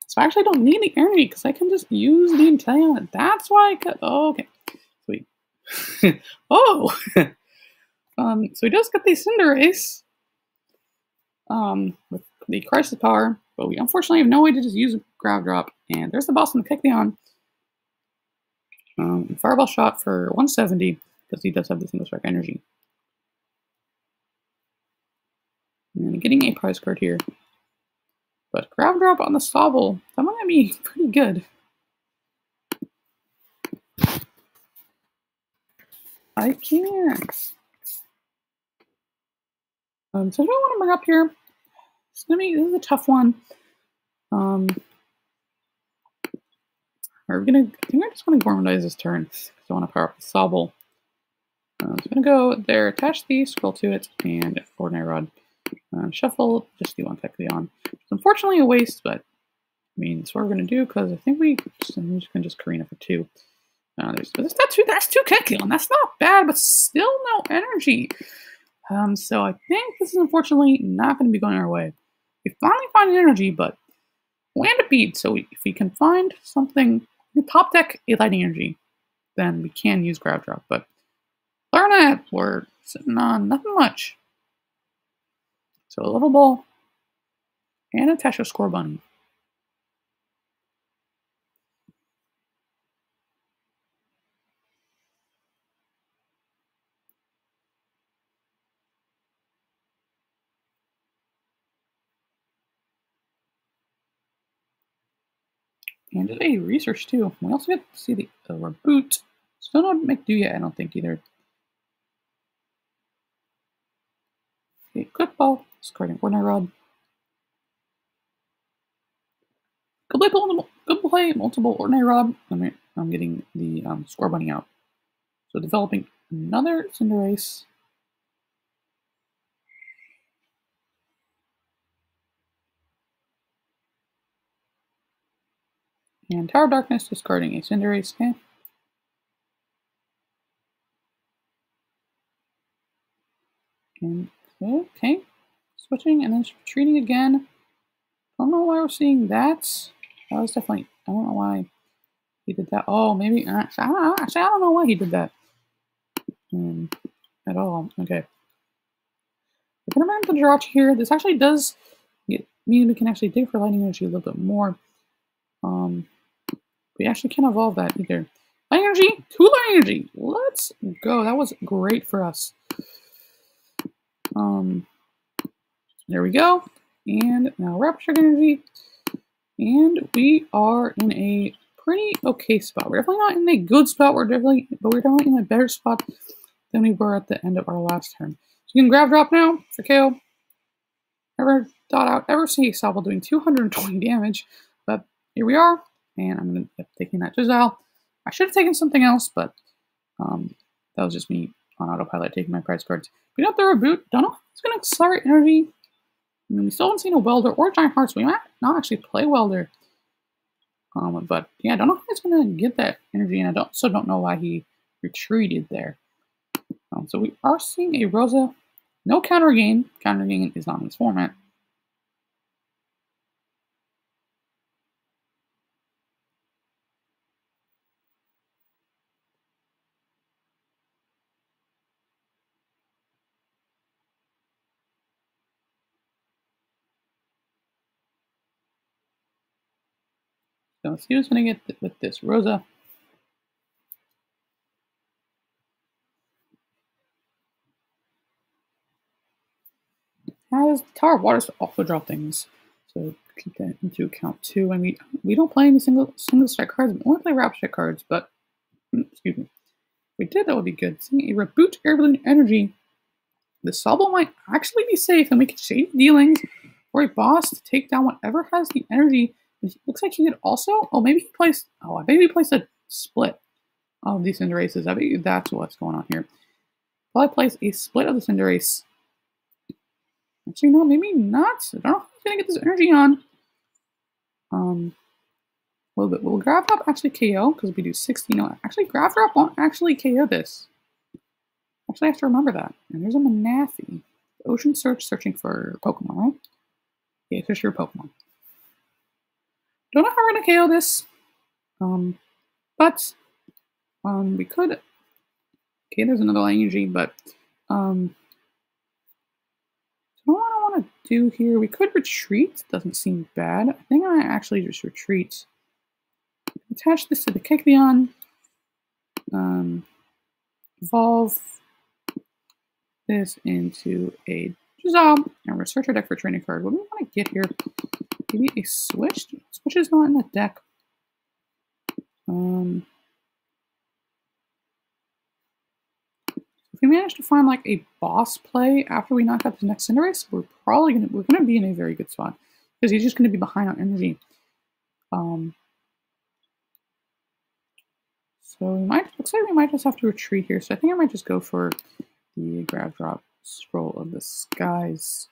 So I actually don't need the energy because I can just use the Inteleon. That's why I cut. Oh, okay. Sweet. Oh! So he does get the Cinderace with the Crisis Power, but we unfortunately have no way to just use a Grab Drop. And there's the boss in the Kecleon. Fireball Shot for 170, because he does have the Single Strike Energy. And getting a prize card here. But Grab Drop on the Sobble, that might be pretty good. I can't. So what I want to bring up here, this is a tough one. I think I just want to Gormandize this turn, because I want to power up the Sobble. So I'm going to go there, attach the scroll to it, and Ordinary Rod. Shuffle, just do one Kecleon. It's unfortunately a waste, but I mean, that's what we're going to do, because I think we can just Karina for 2. That's 2 Kecleon. That's not bad, but still no energy. So I think this is unfortunately not going to be going our way. We finally find energy, but land a bead. So if we can find something, top deck a Lightning Energy, then we can use Grab Drop. But learn that we're sitting on nothing much. So a Level Ball and attach a Score Bunny. And did a research too. We also get to see the reboot. Still not make do yet, I don't think either. Okay, Quick Ball, discarding Ordinary Rod. Good play, multiple Ordinary Rod. I'm getting the Score Bunny out. So developing another Cinderace. And Tower of Darkness, discarding a Cinderace. Okay. Switching and then retreating again. Don't know why we're seeing that. That was definitely, I don't know why he did that. Oh, maybe, actually, I don't know why he did that. At all. Okay. We're going to run the Jirachi here. This actually does mean we can actually dig for Lightning Energy a little bit more. We actually can't evolve that either. Lightning Energy, 2 Lightning Energy. Let's go. That was great for us. There we go. And now Rapid Strike Energy. And we are in a pretty okay spot. We're definitely not in a good spot. We're definitely in a better spot than we were at the end of our last turn. So you can Grab Drop now for KO. Never thought I would ever see a Sobble doing 220 damage, but here we are. And I'm going to end up taking that Giselle. I should have taken something else, but that was just me on autopilot taking my prize cards. We got the reboot. Don't know if it's going to accelerate energy. I mean, we still haven't seen a Welder or Giant Heart, so we might not actually play Welder. But yeah, I don't know if he's going to get that energy, and I don't know why he retreated there. So we are seeing a Rosa. No counter gain. Counter gain is not in this format. So let's see what's going to get with this Rosa. Has Tower of Waters to also draw things. So keep that into account too. And we don't play any single strike cards. We only play Rapid Strike cards, but excuse me. If we did, that would be good. Seeing a Reboot Air Balloon Energy. The Sobble might actually be safe, and we can shade dealings for a boss to take down whatever has the energy. It looks like he could also. Oh, maybe he placed. Oh, I maybe he placed a split of these Cinderaces. I bet that's what's going on here. Probably place a split of the Cinderace. Actually, no, maybe not. I don't know if he's gonna get this energy on. A little bit. Will Grab Drop actually KO? Because we do 60. No, actually, Grab Drop won't actually KO this. Actually, I have to remember that. And there's a Manafi. Ocean Search, searching for Pokemon, right? Yeah, search your Pokemon. Don't know how we're gonna KO this. But we could Okay, there's another lightning energy, but so what I want to do here, we could retreat. Doesn't seem bad. I think I actually just retreat. Attach this to the Kecleon. Evolve this into a Drizzle. And we're going to search our deck for a training card. What do we want to get here? Maybe a Switch? Switch is not in the deck. If we manage to find like a boss play after we knock out the next Cinderace, we're gonna be in a very good spot because he's just gonna be behind on energy. So looks like we might just have to retreat here. So I think I might just go for the grab drop Scroll of the Skies.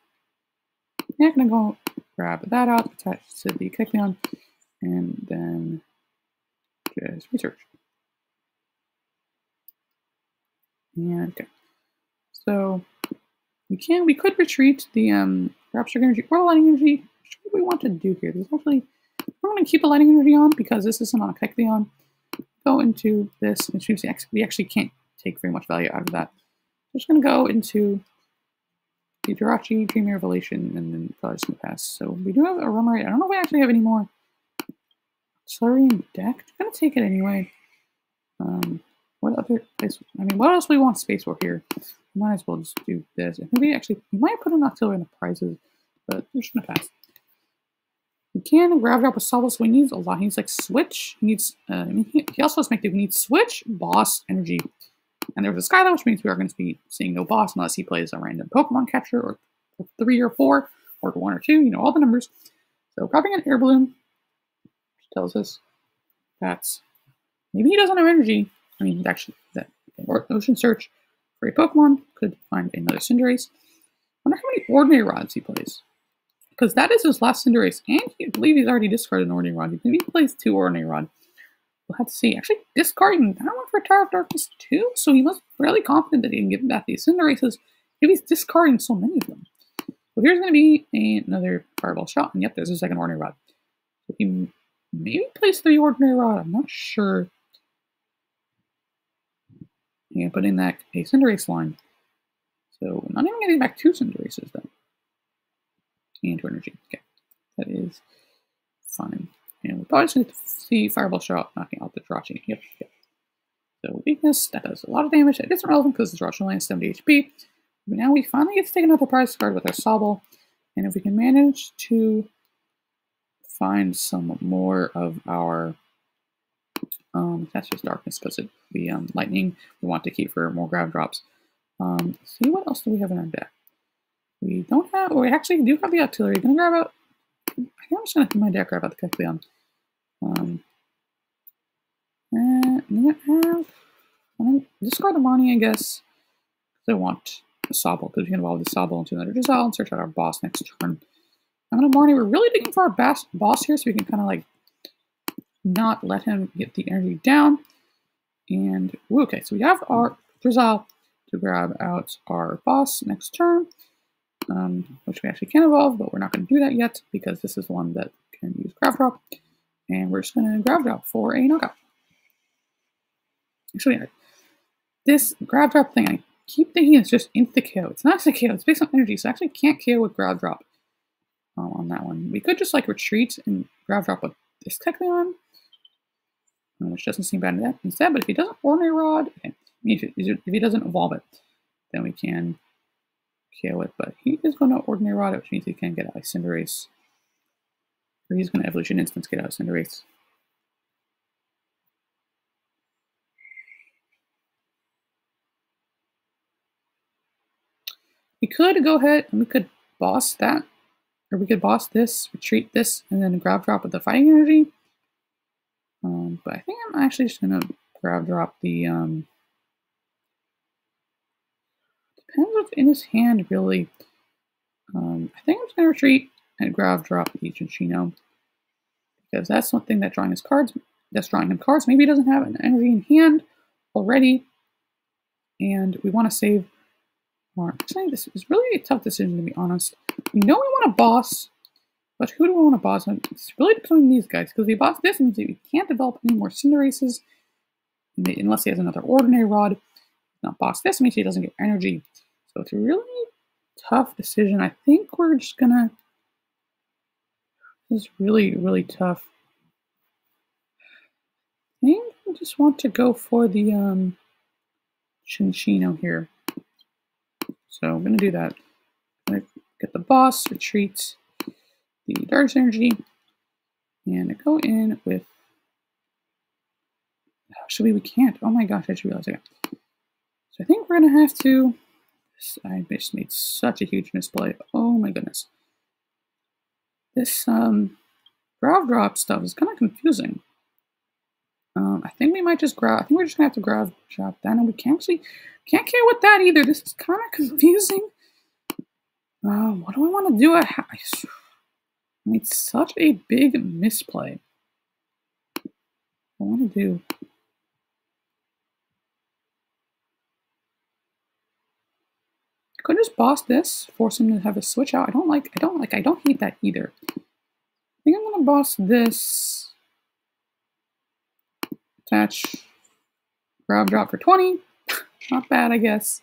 Yeah, I'm gonna go grab that out, attach to the Kecleon, and then just research. And okay. So we could retreat the Rapture Energy or Lightning Energy. What do we want to do here? There's actually I'm gonna keep a Lightning Energy on because this isn't on a Kecleon. Go into this, which means we actually can't take very much value out of that. I'm just gonna go into the Jirachi, Dream Revelation, and then probably just gonna pass. So we do have a Remoraid. I don't know if we actually have any more Accelerating Deck. I'm gonna take it anyway. What other place? I mean, what else do we want space for here? We might as well just do this. I think we might put an Octillery in the prizes, but we're just gonna pass. We can grab it up with Sobble, so he needs a lot. He needs like Switch. He needs. He also has make do. He needs Switch, Boss, Energy, and there's a Skylar, which means we are going to be seeing no Boss unless he plays a random Pokemon catcher or 3 or 4 or 1 or 2. You know all the numbers. So grabbing an Air Balloon, which tells us that maybe he doesn't have energy. I mean, actually, that Ocean Search for a Pokemon could find another Cinderace. I wonder how many Ordinary Rods he plays. Because that is his last Cinderace, and I believe he's already discarded an Ordinary Rod. Maybe he plays 2 Ordinary Rod. We'll have to see. Actually, discarding that one for Tower of Darkness too, so he must be fairly confident that he can get back these Cinderaces if he's discarding so many of them. So here's going to be another Fireball Shot, and yep, there's a second Ordinary Rod. So he maybe plays 3 Ordinary Rod, I'm not sure. Yeah, put in that a Cinderace line. So not even getting back 2 Cinderaces then. And 2 energy. Okay. That is fine. And we're probably just going to see Fireball Shot knocking out the Jirachi. Yep. So weakness, that does a lot of damage. It isn't relevant because the Jirachi only has 70 HP. But now we finally get to take another prize card with our Sobble. And if we can manage to find some more of our that's just darkness because the lightning we want to keep for more grab drops. See what else do we have in our deck? We don't have, or we actually do have the Octillery. Gonna grab out. I think I'm just gonna do my deck grab out the Kecleon. I'm gonna discard the Marnie, I guess. Because I want the Sobble, because we can evolve the Sobble into another Drizzle and search out our boss next turn. I'm gonna Marnie. We're really digging for our boss here, so we can kind of like not let him get the energy down. And okay, so we have our Drizzle to grab out our boss next turn. Which we actually can evolve, but we're not going to do that yet because this is one that can use Grab Drop, and we're just going to Grab Drop for a knockout. Actually, this Grab Drop thing, I keep thinking it's just insta-KO. It's not insta-KO, it's based on energy, so I actually can't KO with Grab Drop on that one. We could just like retreat and Grab Drop with this Kecleon, which doesn't seem bad instead, but if he doesn't Ordinary Rod, okay, if he doesn't evolve it, then we can KO it, but he is going to Ordinary Rod it, which means he can get out of Cinderace. Or he's going to Evolution Instance get out of Cinderace. We could go ahead and we could boss that. Or we could boss this, retreat this, and then Grab Drop with the Fighting Energy. But I think I'm actually just going to Grab Drop the depends what's in his hand, really. I think I'm just going to retreat and Grab Drop the Chinchino. Because that's something that drawing him cards. Maybe he doesn't have an energy in hand already. And we want to save our... Actually, this is really a tough decision, to be honest. We know we want a boss, but who do we want to boss? It's really between these guys. Because if we boss this, it means that we can't develop any more Cinderaces unless he has another Ordinary Rod. Not boss this means he doesn't get energy. So it's a really tough decision. I think we're just gonna. This is really, really tough. I think I just want to go for the Chinchino here. So I'm gonna do that. I'm gonna get the boss, retreat the Dark Energy, and go in with. Actually, we can't. Oh my gosh, I just realized that. So I think we're gonna have to. I just made such a huge misplay. Oh my goodness. This grav drop stuff is kind of confusing. I think we might just grab. I think we're just gonna have to grav drop that, and we can't care with that either. This is kind of confusing. What do I want to do? I made such a big misplay. What I want to do? I could just boss this, force him to have a switch out. I don't hate that either. I think I'm gonna boss this. Attach. Grav drop for 20. Not bad, I guess.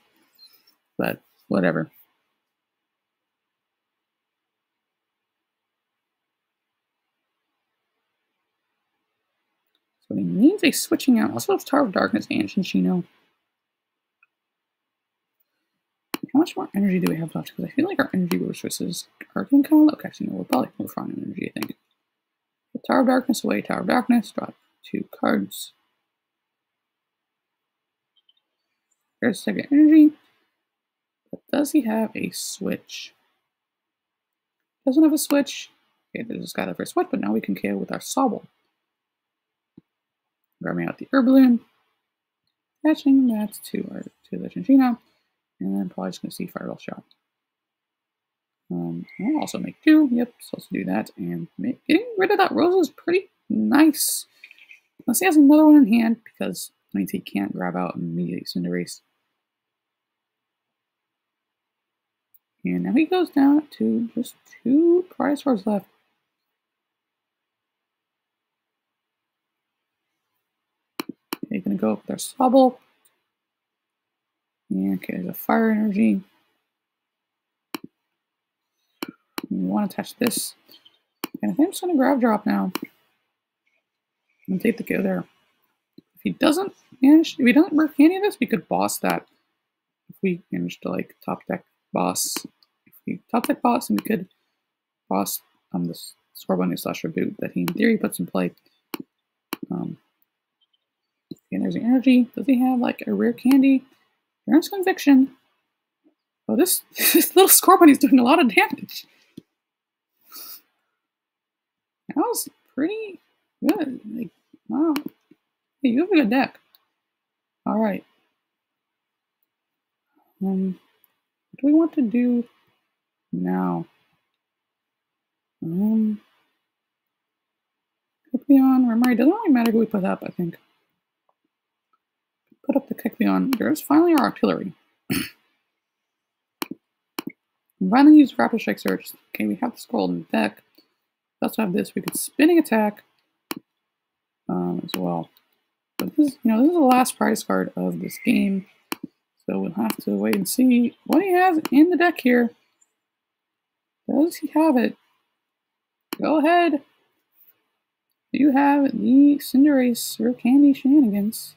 But whatever. So he needs a switching out. Also have Tower of Darkness and Chinchino. How much more energy do we have left? Because I feel like our energy resources are getting kind of low. Actually, no, we're probably more fine in energy, I think. Put Tower of Darkness away, Tower of Darkness, drop 2 cards. There's second energy. But does he have a switch? Doesn't have a switch. Okay, there's this guy there for a switch, but now we can KO with our Sobble. Grabbing out the Balloon. Attaching that to the Chinchino. And then probably just going to see Fireball Shot. I'll also make 2. Yep, so let's do that. And getting rid of that Rose is pretty nice. Unless he has another one in hand, because that means he can't grab out immediately Cinderace. And now he goes down to just 2 prize cards left. He's going to go up with our Sobble. Yeah, okay, there's a Fire Energy. We want to attach this. And I think I'm just going to Grav Drop now. And take the go there. If he doesn't work any of this, we could boss that. If we manage to like top deck boss. If we top deck boss, and we could boss this Scorbunny / Reboot that he in theory puts in play. And there's the energy. Does he have like a rare candy? There's Conviction. Oh, this little Scorbunny's doing a lot of damage. That was pretty good. Like, wow. Hey, you have a good deck. Alright. What do we want to do now? Kecleon, remember, it doesn't really matter who we put up, I think. Put up the Kecleon. There's finally our artillery. Finally use Rapid Strike Search. Okay, we have the scroll in the deck. We also have this. We could Spinning Attack as well. But this is the last prize card of this game. So we'll have to wait and see what he has in the deck here. Does he have it? Go ahead. Do you have the Cinderace Rare Candy Shenanigans?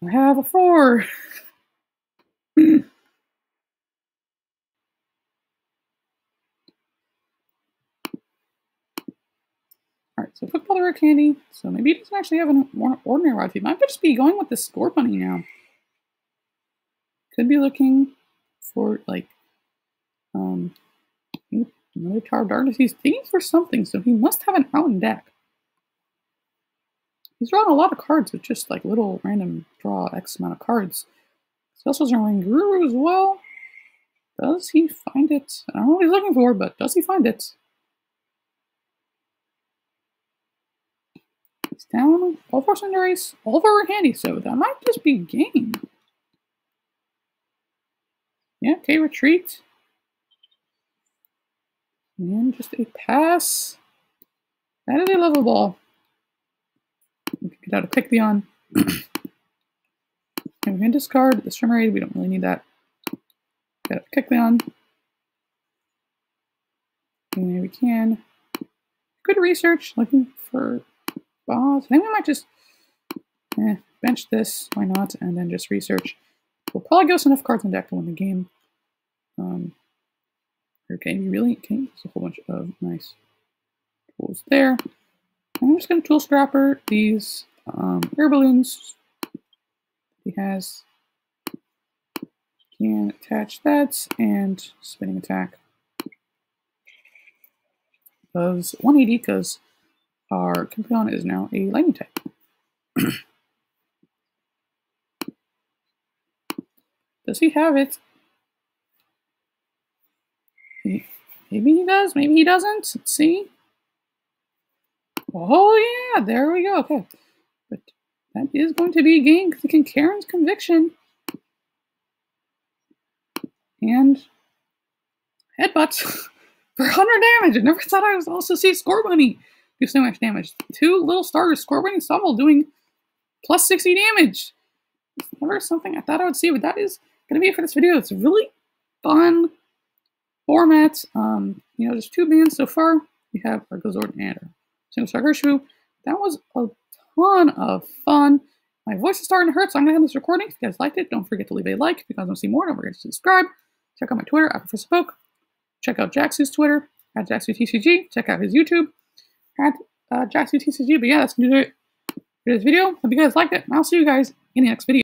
I have a 4. Alright, so football Rare Candy. So maybe he doesn't actually have a more ordinary rod. He might just be going with the Scorbunny now. Could be looking for like another Tower of Darkness. He's digging for something, so he must have an out in deck. He's drawing a lot of cards with just like little random draw X amount of cards. He also has a Ranguru as well. Does he find it? I don't know what he's looking for, but does he find it? He's down all for Cinderace, all for Handy, so that might just be game. Yeah, okay, retreat. And just a pass. That is a level ball. We can get out a Kecleon. And we can discard the Shimmerade. We don't really need that. Got a Kecleon. And we can. Good research. Looking for boss. I think we might just bench this. Why not? And then just research. We'll probably give us enough cards in the deck to win the game. Okay, we really can. There's a whole bunch of nice tools there. I'm just going to tool scrapper these air balloons. He has. Can attach that and spinning attack. Does 180 because our Kecleon is now a lightning type. Does he have it? Maybe he does, maybe he doesn't. Let's see. Oh yeah, there we go. Okay. But that is going to be a game because Karen's Conviction. And headbutts for 100 damage. I never thought I would also see Scorbunny do so much damage. 2 little starters, Scorbunny, Stumble doing plus 60 damage. It's never something I thought I would see, but that is going to be it for this video. It's a really fun format. You know, there's 2 bands so far. We have our Gazord and our Single Star Urshifu. That was a ton of fun. My voice is starting to hurt, so I'm going to end this recording. If you guys liked it, don't forget to leave a like. If you guys want to see more, don't forget to subscribe. Check out my Twitter, @ProfessorPoke. Check out Jaxu's Twitter, @JaxuTCG. Check out his YouTube, @JaxuTCG. But yeah, that's going to do it for this video. Hope you guys liked it, and I'll see you guys in the next video.